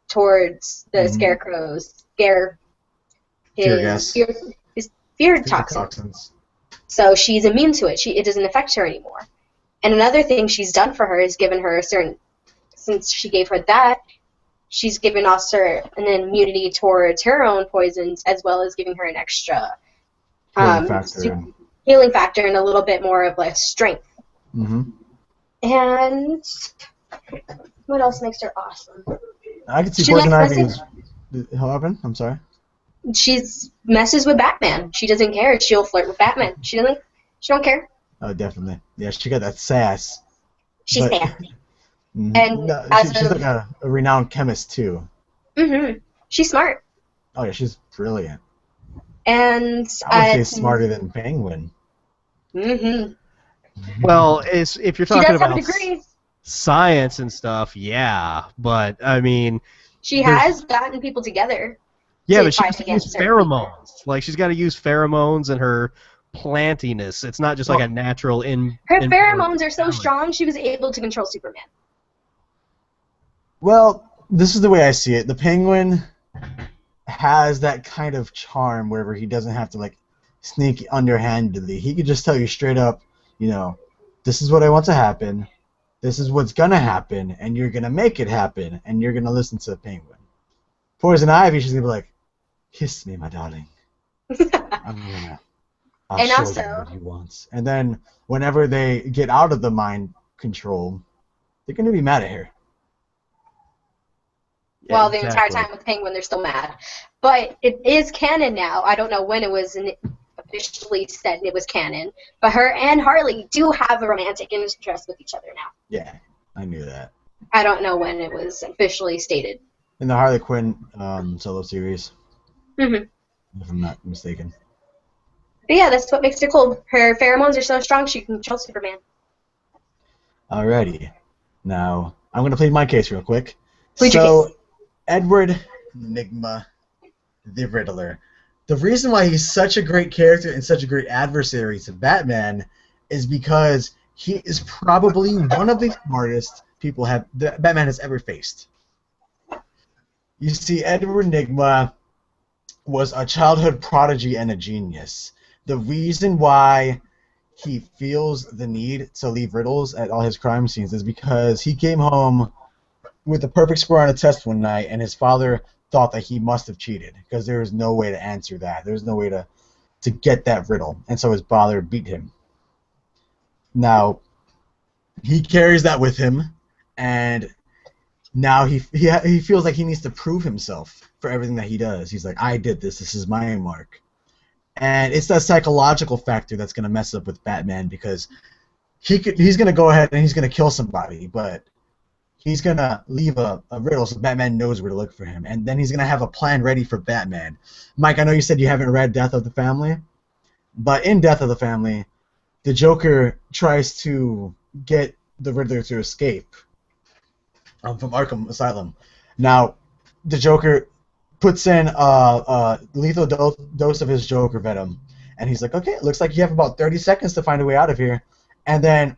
towards the Scarecrow's his fear toxins. So she's immune to it. It doesn't affect her anymore. And another thing she's done for her is given her a certain, since she gave her that, she's given her an immunity towards her own poisons, as well as giving her an extra healing factor and a little bit more of like strength. Mm-hmm. And what else makes her awesome? I can see Poison Ivy. However, I'm sorry. She messes with Batman. She doesn't care. She'll flirt with Batman. She don't care. Oh, definitely. Yeah, she got that sass. She's sassy. Mm-hmm. And no, she's like a renowned chemist too. Mm-hmm. She's smart. Oh yeah, she's brilliant. And I would say smarter than Penguin. Mm-hmm. Well, if you're talking about degrees. Science and stuff, yeah, but I mean, she has gotten people together. Yeah, but she fight has to against use certain people. pheromones. Like, she's got to use pheromones and her plantiness. It's not just like a natural Her pheromones are so strong, she was able to control Superman. Well, this is the way I see it. The Penguin has that kind of charm wherever he doesn't have to like sneak underhandedly. He could just tell you straight up, you know, this is what I want to happen. This is what's gonna happen, and you're gonna make it happen, and you're gonna listen to the Penguin. Poison Ivy, she's gonna be like, "Kiss me, my darling. I'll And show also- you what you want." And then whenever they get out of the mind control, they're gonna be mad at her. Yeah, Well, the entire exactly. time with Penguin, they're still mad. But it is canon now. I don't know when it was officially said it was canon. But her and Harley do have a romantic interest with each other now. Yeah, I knew that. I don't know when it was officially stated. In the Harley Quinn solo series, Mhm. if I'm not mistaken. But yeah, that's what makes her cool. Her pheromones are so strong she can control Superman. Alrighty. Now, I'm going to plead my case real quick. Plead your So, case. Edward Nygma, the Riddler. The reason why he's such a great character and such a great adversary to Batman is because he is probably one of the smartest people that Batman has ever faced. You see, Edward Nygma was a childhood prodigy and a genius. The reason why he feels the need to leave riddles at all his crime scenes is because he came home with a perfect score on a test one night, and his father thought that he must have cheated because there was no way to answer that. There was no way to get that riddle, and so his father beat him. Now, he carries that with him, and now he feels like he needs to prove himself for everything that he does. He's like, I did this. This is my mark. And it's that psychological factor that's going to mess up with Batman because he's going to go ahead and he's going to kill somebody, but he's going to leave a riddle so Batman knows where to look for him. And then he's going to have a plan ready for Batman. Mike, I know you said you haven't read Death of the Family, but in Death of the Family, the Joker tries to get the Riddler to escape from Arkham Asylum. Now, the Joker puts in a lethal dose of his Joker venom, and he's like, okay, it looks like you have about 30 seconds to find a way out of here. And then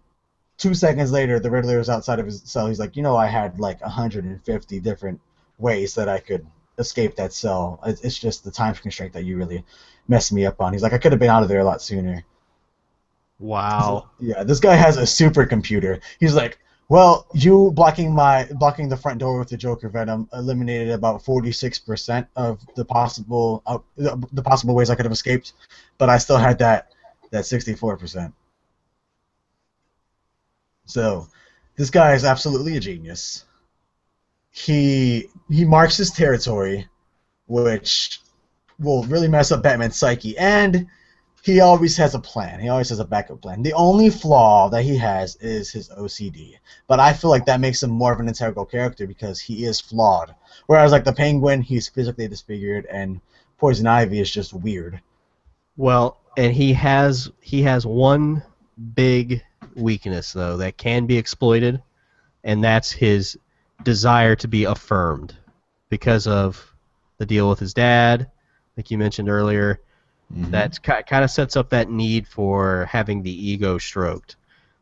2 seconds later, the Riddler is outside of his cell. He's like, I had like 150 different ways that I could escape that cell. It's just the time constraint that you really messed me up on. He's like, I could have been out of there a lot sooner. Wow. Yeah, this guy has a supercomputer. He's like, well, you blocking the front door with the Joker venom eliminated about 46% of the possible ways I could have escaped, but I still had that 64%. So, this guy is absolutely a genius. He marks his territory, which will really mess up Batman's psyche, and he always has a plan. He always has a backup plan. The only flaw that he has is his OCD. But I feel like that makes him more of an integral character because he is flawed. Whereas like the Penguin, he's physically disfigured, and Poison Ivy is just weird. Well, and he has one big weakness though that can be exploited, and that's his desire to be affirmed because of the deal with his dad, like you mentioned earlier. Mm-hmm. That kind of sets up that need for having the ego stroked.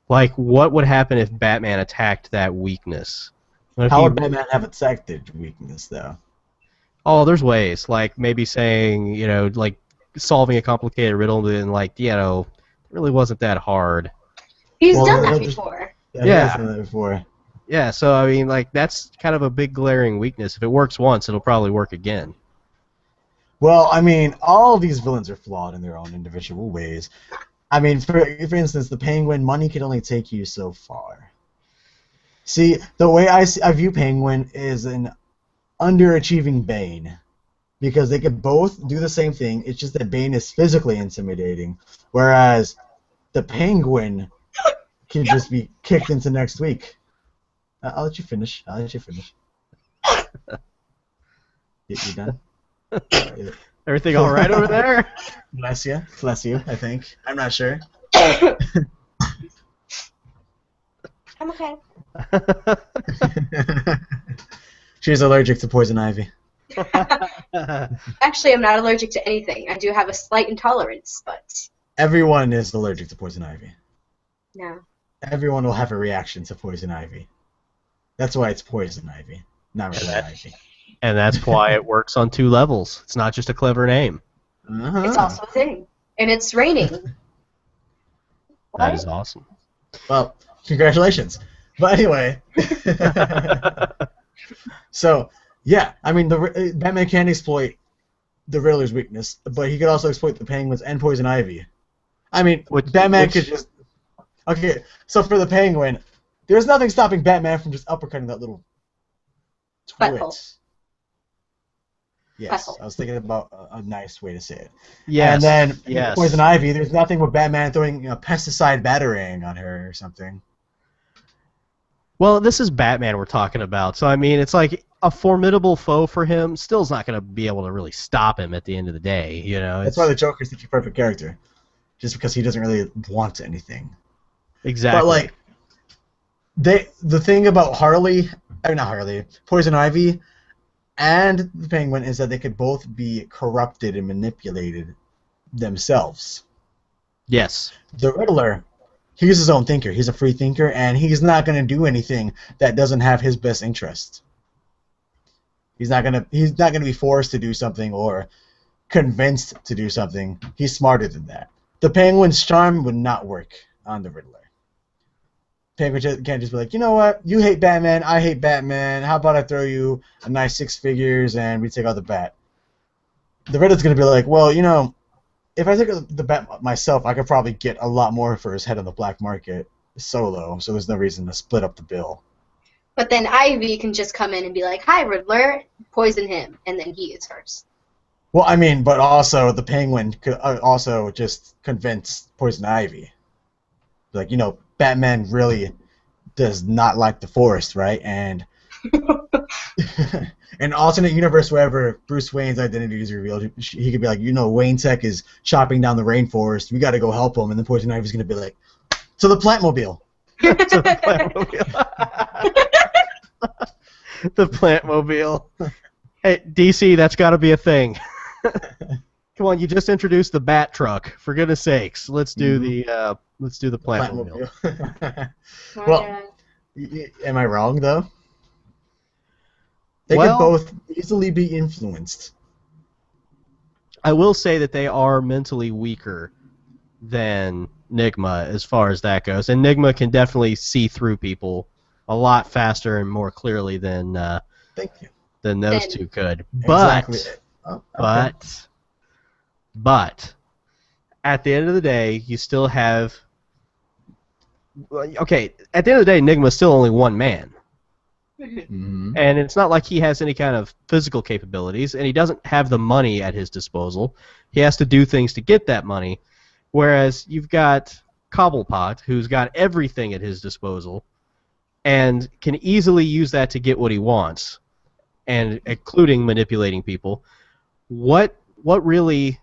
Like, what would happen if Batman attacked that weakness? How would Batman have attacked the weakness, though? Oh, there's ways. Like, maybe saying, like, solving a complicated riddle and, like, it really wasn't that hard. He's done that before. Yeah, he's done that before. Yeah, so, I mean, like, that's kind of a big glaring weakness. If it works once, it'll probably work again. Well, I mean, all of these villains are flawed in their own individual ways. I mean, for instance, the Penguin, money can only take you so far. See, the way I view Penguin is an underachieving Bane. Because they could both do the same thing, it's just that Bane is physically intimidating, whereas the Penguin can just be kicked into next week. I'll let you finish. You done? Everything all right over there? Bless you, I think. I'm not sure. I'm okay. She's allergic to poison ivy. Actually, I'm not allergic to anything. I do have a slight intolerance, but Everyone is allergic to poison ivy. no. Everyone will have a reaction to poison ivy. That's why it's poison ivy, not regular ivy. And that's why it works on 2 levels. It's not just a clever name. Uh-huh. It's also a thing. And it's raining. That is awesome. Well, congratulations. But anyway, so yeah, I mean, Batman can exploit the Riddler's weakness, but he could also exploit the Penguin's and Poison Ivy. I mean, Batman could just. Okay, so for the Penguin, there's nothing stopping Batman from just uppercutting that little twit. Butthole. Yes, Butthole. I was thinking about a nice way to say it. Yes. And then yes. Poison Ivy, there's nothing with Batman throwing a pesticide batarang on her or something. Well, this is Batman we're talking about, so I mean, it's like a formidable foe for him. Still's not going to be able to really stop him at the end of the day, you know. That's why the Joker's such a perfect character, just because he doesn't really want anything. Exactly. But like, the thing about Poison Ivy, and the Penguin is that they could both be corrupted and manipulated themselves. Yes. The Riddler, he's his own thinker. He's a free thinker, and he's not going to do anything that doesn't have his best interest. He's not going to be forced to do something or convinced to do something. He's smarter than that. The Penguin's charm would not work on the Riddler. Penguin can't just be like, you know what? You hate Batman. I hate Batman. How about I throw you a nice 6 figures and we take out the bat? The Riddler's going to be like, well, you know, if I take the bat myself, I could probably get a lot more for his head on the black market solo, so there's no reason to split up the bill. But then Ivy can just come in and be like, hi, Riddler, poison him, and then he is first. Well, I mean, but also the Penguin could also just convince Poison Ivy. Like, you know, Batman really does not like the forest, right? And an alternate universe wherever Bruce Wayne's identity is revealed, he could be like, you know, Wayne Tech is chopping down the rainforest. We got to go help him. And then Poison Ivy's going to be like, to the Plantmobile. To the Plantmobile. The Plantmobile. Hey, DC, that's got to be a thing. Come on, you just introduced the Bat Truck. For goodness sakes, let's do the Plantmobile. Well, am I wrong though? They could both easily be influenced. I will say that they are mentally weaker than Nigma as far as that goes. And Nigma can definitely see through people a lot faster and more clearly than Thank you. Than those two could. Exactly. But at the end of the day, you still have. Okay, at the end of the day, Nigma's still only one man. Mm-hmm. And it's not like he has any kind of physical capabilities, and he doesn't have the money at his disposal. He has to do things to get that money, whereas you've got Cobblepot, who's got everything at his disposal, and can easily use that to get what he wants, and including manipulating people. What really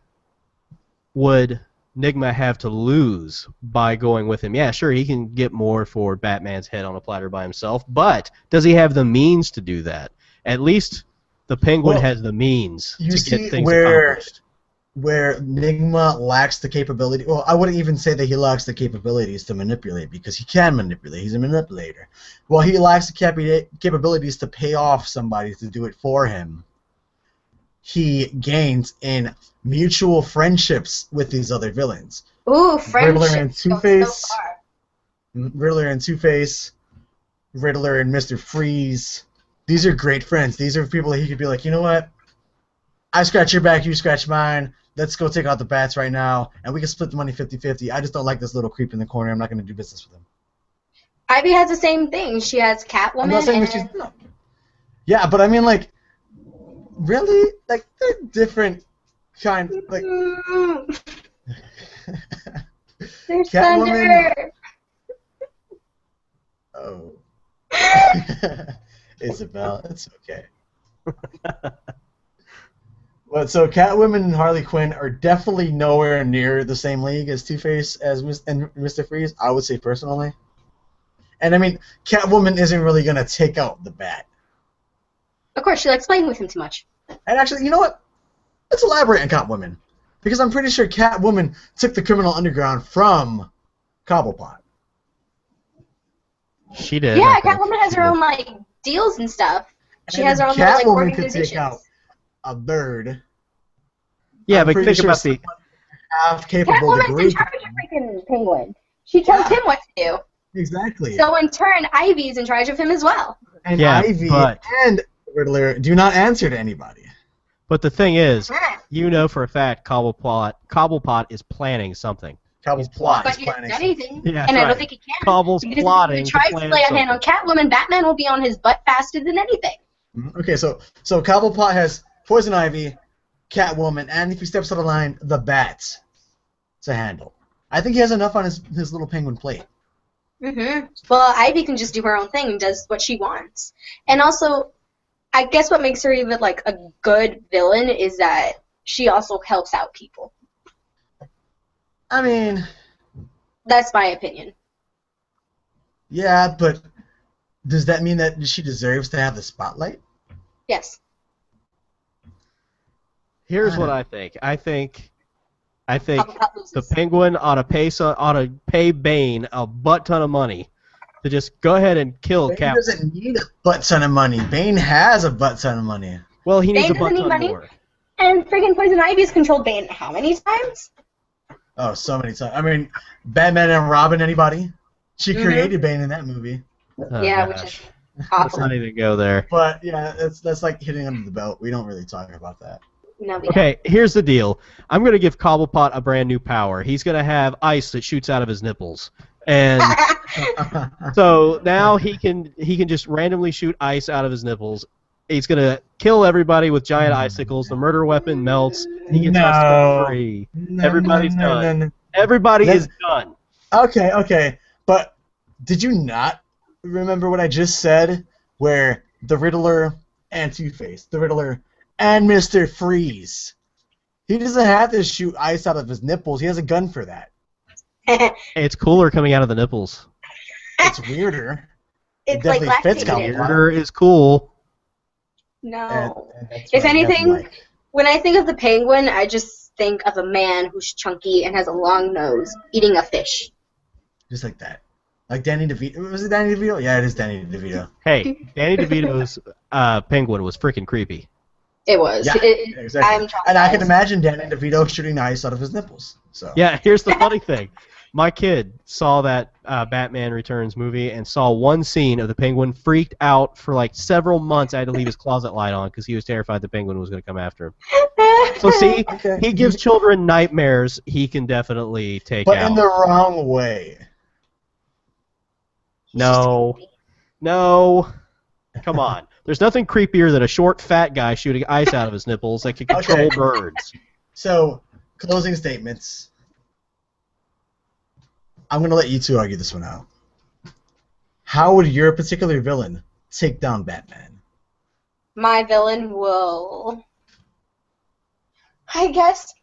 would Nigma have to lose by going with him? Yeah, sure, he can get more for Batman's head on a platter by himself, but does he have the means to do that? At least the Penguin has the means to get things accomplished. Where Nigma lacks the capability, well, I wouldn't even say that he lacks the capabilities to manipulate, because he can manipulate. He's a manipulator. Well, he lacks the capabilities to pay off somebody to do it for him. He gains in mutual friendships with these other villains. Ooh, friendship. Riddler and Two-Face. Riddler and Two-Face. Riddler and Mr. Freeze. These are great friends. These are people that he could be like, you know what? I scratch your back, you scratch mine. Let's go take out the bats right now, and we can split the money 50-50. I just don't like this little creep in the corner. I'm not going to do business with him. Ivy has the same thing. She has Catwoman. I'm not saying that she's... No. Yeah, but I mean, like, really? Like, they're different kind... Like... There's Catwoman... thunder! Oh. Isabel, it's okay. But so Catwoman and Harley Quinn are definitely nowhere near the same league as Two-Face and Mr. Freeze, I would say personally. And I mean, Catwoman isn't really going to take out the Bat. Of course, she likes playing with him too much. And actually, you know what? Let's elaborate on Catwoman. Because I'm pretty sure Catwoman took the criminal underground from Cobblepot. She did. Yeah, Catwoman has her own like deals and stuff. She has her own little like Catwoman could organizations. take out a bird. Yeah, I'm but pretty think sure about the. someone half capable to Catwoman's in break. charge of freaking Penguin. She tells him what to do. Exactly. So in turn, Ivy's in charge of him as well. And Yeah, Ivy but- and Riddler do not answer to anybody. But the thing is, you know for a fact Cobblepot is planning something. Cobblepot But is he hasn't planning done something. anything, Yeah, and I right. don't think he can. Cobble's Because plotting if he to tries to plan lay a hand on something. Catwoman, Batman will be on his butt faster than anything. Okay, so Cobblepot has Poison Ivy, Catwoman, and if he steps out of line, the Bats to handle. I think he has enough on his little penguin plate. Well, Ivy can just do her own thing and does what she wants. And also, I guess what makes her even like a good villain is that she also helps out people. I mean, That's my opinion. yeah, but does that mean that she deserves to have the spotlight? Yes. Here's what I think. I think Cobblepot loses. the Penguin ought to pay Bane a butt ton of money to just go ahead and kill Bane Catwoman. doesn't need a butt ton of money. Bane has a butt ton of money. Well, he needs Bane a butt doesn't need ton money. more. And friggin' Poison Ivy's controlled Bane how many times? Oh, so many times. I mean, Batman and Robin, anybody? She created Bane in that movie. Oh, Yeah, gosh. which is Let's awful. not even go there. But, yeah, that's like hitting under the belt. We don't really talk about that. No, we don't. Okay, here's the deal. I'm going to give Cobblepot a brand new power. He's going to have ice that shoots out of his nipples. And so now he can just randomly shoot ice out of his nipples. He's going to kill everybody with giant icicles. The murder weapon melts. He gets us free. Everybody's done. Everybody is done. Okay. But did you not remember what I just said? Where the Riddler and Two-Face, the Riddler and Mr. Freeze. He doesn't have to shoot ice out of his nipples. He has a gun for that. It's cooler coming out of the nipples. It's weirder. It's It like definitely fits lactated. Cobblepot. Weirder is cool. No. And that's If what I anything- like. When I think of the Penguin, I just think of a man who's chunky and has a long nose eating a fish. Just like that. Like Danny DeVito. Was it Danny DeVito? Yeah, it is Danny DeVito. Hey, Danny DeVito's Penguin was freaking creepy. It was. Yeah, I'm exactly. traumatized. And I can imagine Danny DeVito shooting ice out of his nipples. So. Yeah, here's the funny thing. My kid saw that Batman Returns movie and saw one scene of the Penguin, freaked out for like several months. I had to leave his closet light on because he was terrified the Penguin was going to come after him. So see, Okay. he gives children nightmares. He can definitely take But out. in the wrong way. No. Come on. There's nothing creepier than a short, fat guy shooting ice out of his nipples that can control Okay. birds. So, closing statements. I'm going to let you two argue this one out. How would your particular villain take down Batman? My villain will... I guess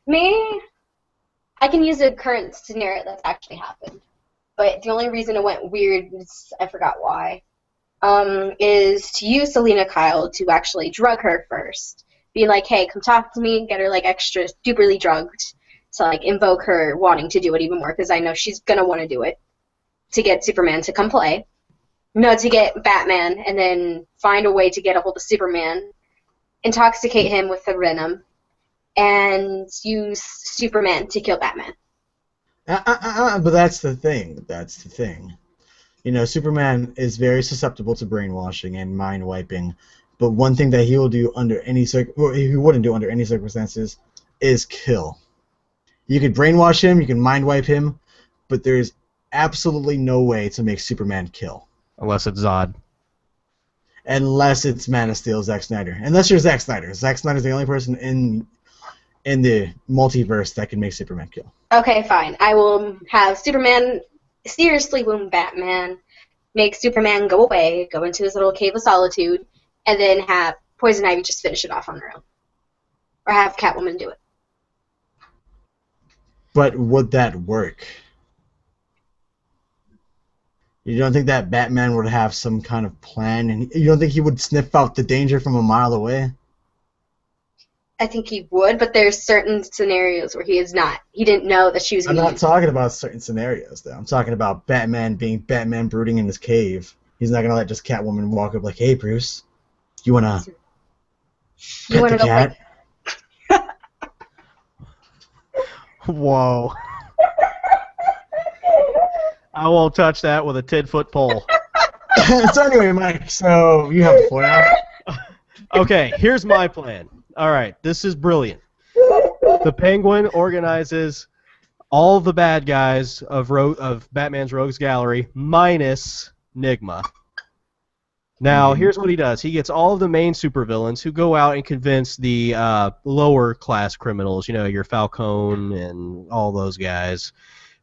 I can use a current scenario that's actually happened. But the only reason it went weird is I forgot why. Is to use Selena Kyle to actually drug her first. Be like, hey, come talk to me, get her like extra superly drugged to like invoke her wanting to do it even more because I know she's gonna want to do it to get Superman to come play. No, to get Batman and then find a way to get a hold of Superman, intoxicate him with the venom, and use Superman to kill Batman. But that's the thing. That's the thing. You know, Superman is very susceptible to brainwashing and mind wiping. But one thing that he will do under any he wouldn't do under any circumstances is kill. You could brainwash him, you can mind wipe him, but there's absolutely no way to make Superman kill. Unless it's Zod. Unless it's Man of Steel, Zack Snyder. Unless you're Zack Snyder. Zack Snyder's the only person in the multiverse that can make Superman kill. Okay, fine. I will have Superman seriously wound Batman, make Superman go away, go into his little cave of solitude, and then have Poison Ivy just finish it off on her own. Or have Catwoman do it. But would that work? You don't think that Batman would have some kind of plan, and you don't think he would sniff out the danger from a mile away? I think he would, but there's certain scenarios where he is not. He didn't know that she was I'm going to not talking about certain scenarios, though. I'm talking about Batman being Batman brooding in his cave. He's not gonna let just Catwoman walk up like, "Hey, Bruce, you wanna pet the go cat?" Whoa. I won't touch that with a 10-foot pole. So anyway, Mike, so you have the floor now. Okay, here's my plan. All right, this is brilliant. The Penguin organizes all the bad guys of Batman's Rogues Gallery minus Nigma. Now, here's what he does. He gets all of the main supervillains who go out and convince the lower class criminals, you know, your Falcone and all those guys,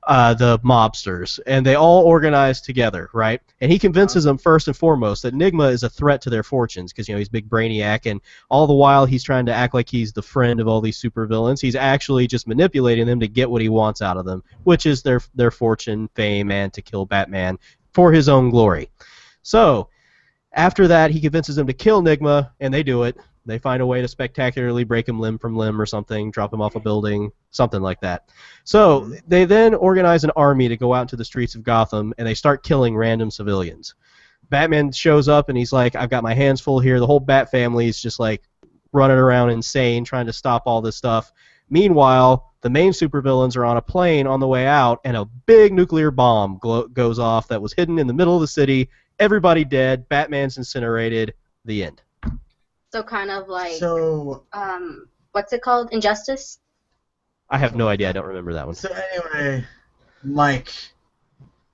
the mobsters, and they all organize together, right? And he convinces them first and foremost that Nigma is a threat to their fortunes because, you know, he's a big brainiac, and all the while he's trying to act like he's the friend of all these supervillains. He's actually just manipulating them to get what he wants out of them, which is their fortune, fame, and to kill Batman for his own glory. So after that, he convinces them to kill Nigma, and they do it. They find a way to spectacularly break him limb from limb or something, drop him off a building, something like that. So they then organize an army to go out into the streets of Gotham, and they start killing random civilians. Batman shows up, and he's like, I've got my hands full here. The whole Bat family is just like running around insane, trying to stop all this stuff. Meanwhile, the main supervillains are on a plane on the way out, and a big nuclear bomb goes off that was hidden in the middle of the city. Everybody dead. Batman's incinerated. The end. So kind of like, So what's it called? Injustice? I have no idea. I don't remember that one. So anyway, Mike,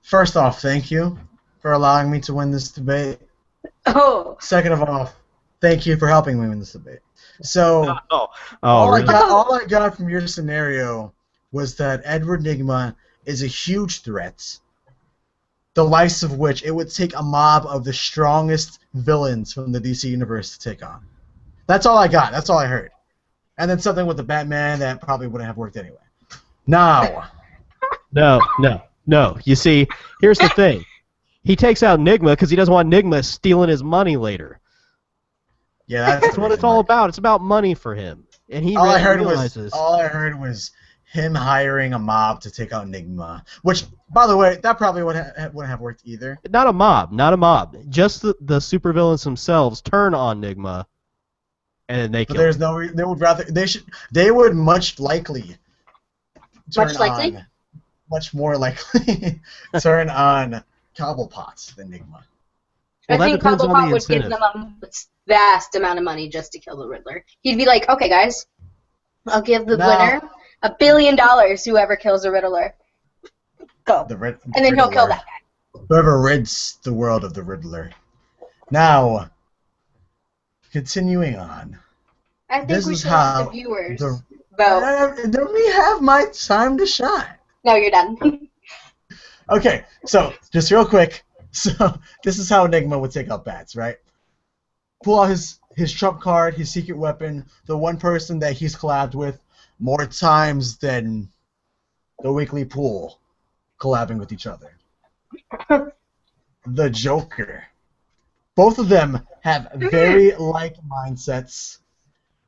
first off, thank you for allowing me to win this debate. Oh. Second of all, thank you for helping me win this debate. So Really? all I got from your scenario was that Edward Nigma is a huge threat, the likes of which it would take a mob of the strongest villains from the DC universe to take on. That's all I got. That's all I heard. And then something with the Batman that probably wouldn't have worked anyway. Now. No. You see, here's the thing. He takes out Nigma because he doesn't want Nigma stealing his money later. Yeah, that's what it's all about. It's about money for him. And he realizes... All I heard was him hiring a mob to take out Nigma. Which, by the way, that probably wouldn't have worked either. Not a mob. Just the supervillains themselves turn on Nigma, and then they kill him. They would much likely much more likely turn on Cobblepot than Nigma. Well, I think Cobblepot would give them a vast amount of money just to kill the Riddler. He'd be like, okay, guys, I'll give the winner $1 billion whoever kills the Riddler. Go. And then he'll kill that guy. Whoever rids the world of the Riddler. Now, continuing on. I think we should let the viewers vote. Let me have my time to shine. No, you're done. Okay, so, just real quick. So, this is how Nigma would take out bats, right? Pull out his trump card, his secret weapon, the one person that he's collabed with more times than the weekly pool collabing with each other. The Joker. Both of them have very like mindsets.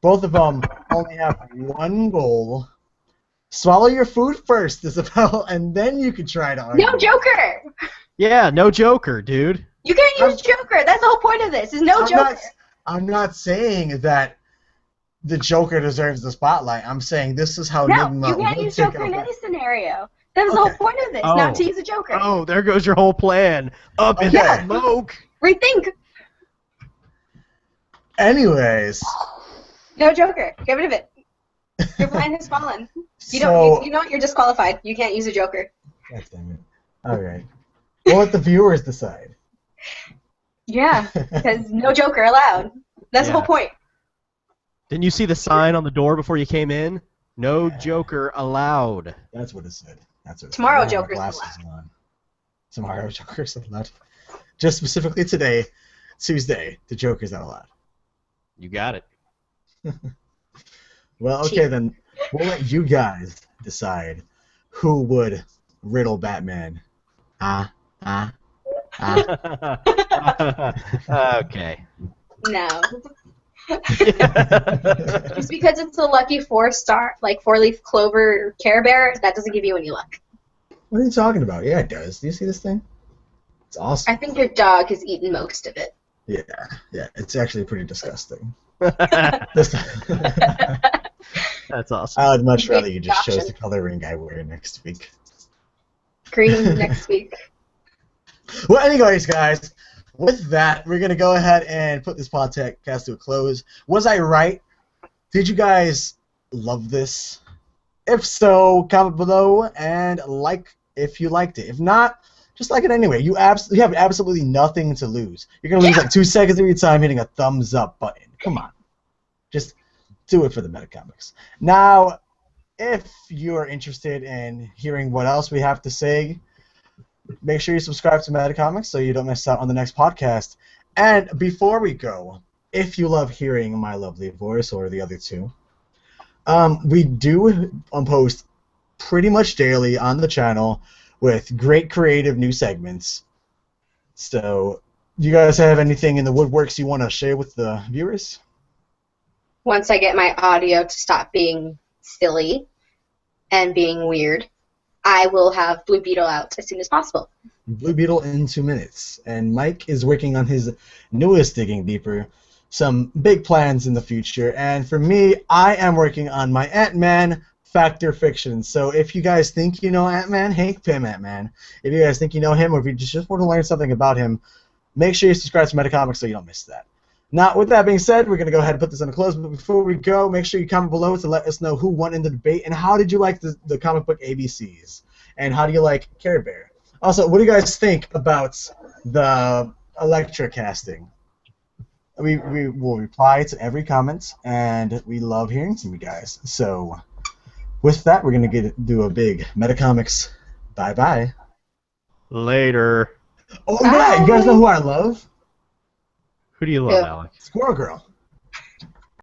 Both of them only have one goal. Swallow your food first, Isabel, and then you can try to argue. No Joker! Yeah, no Joker, dude. You can't use Joker. That's the whole point of this. Is no Joker. I'm not saying that the Joker deserves the spotlight. I'm saying this is how Nigma you can't use Joker in any scenario. That's the whole point of this, not to use a Joker. Oh, there goes your whole plan. Up in smoke. Rethink. Anyways. No Joker. Get rid of it. Your plan has fallen. You know what? You're disqualified. You can't use a Joker. God damn it. All right. We'll let the viewers decide. Yeah, because no Joker allowed. That's the whole point. Didn't you see the sign on the door before you came in? No Joker allowed. That's what it said. Tomorrow Joker's allowed. Tomorrow Joker's allowed. Just specifically today, Tuesday, the Joker's not allowed. You got it. Well, okay then. We'll let you guys decide who would riddle Batman. Okay. No. Just because it's a lucky 4-star, like 4-leaf clover Care Bear, that doesn't give you any luck. What are you talking about? Yeah, it does. Do you see this thing? It's awesome. I think your dog has eaten most of it. Yeah, it's actually pretty disgusting. That's awesome. I would much rather you just chose the coloring I wear next week. Green next week. Well, anyways, guys, with that, we're going to go ahead and put this podcast to a close. Was I right? Did you guys love this? If so, comment below and like if you liked it. If not, just like it anyway. You have absolutely nothing to lose. You're going to lose like 2 seconds of your time hitting a thumbs up button. Come on. Just do it for the MetaComix. Now, if you're interested in hearing what else we have to say, make sure you subscribe to MetaComix so you don't miss out on the next podcast. And before we go, if you love hearing my lovely voice or the other two, we do post pretty much daily on the channel with great creative new segments. So, do you guys have anything in the woodworks you want to share with the viewers? Once I get my audio to stop being silly and being weird, I will have Blue Beetle out as soon as possible. Blue Beetle in 2 minutes. And Mike is working on his newest Digging Deeper. Some big plans in the future. And for me, I am working on my Ant-Man Factor Fiction. So if you guys think you know Ant-Man, hey, Pim Ant-Man. If you guys think you know him or if you just want to learn something about him, make sure you subscribe to MetaComix so you don't miss that. Now, with that being said, we're going to go ahead and put this on a close. But before we go, make sure you comment below to let us know who won in the debate and how did you like the comic book ABCs? And how do you like Care Bear? Also, what do you guys think about the Elektra casting? We will reply to every comment, and we love hearing from you guys. So, with that, we're going to do a big MetaComix bye-bye. Later. Oh, yeah, you guys know who I love? Who do you love, Alex? Squirrel Girl.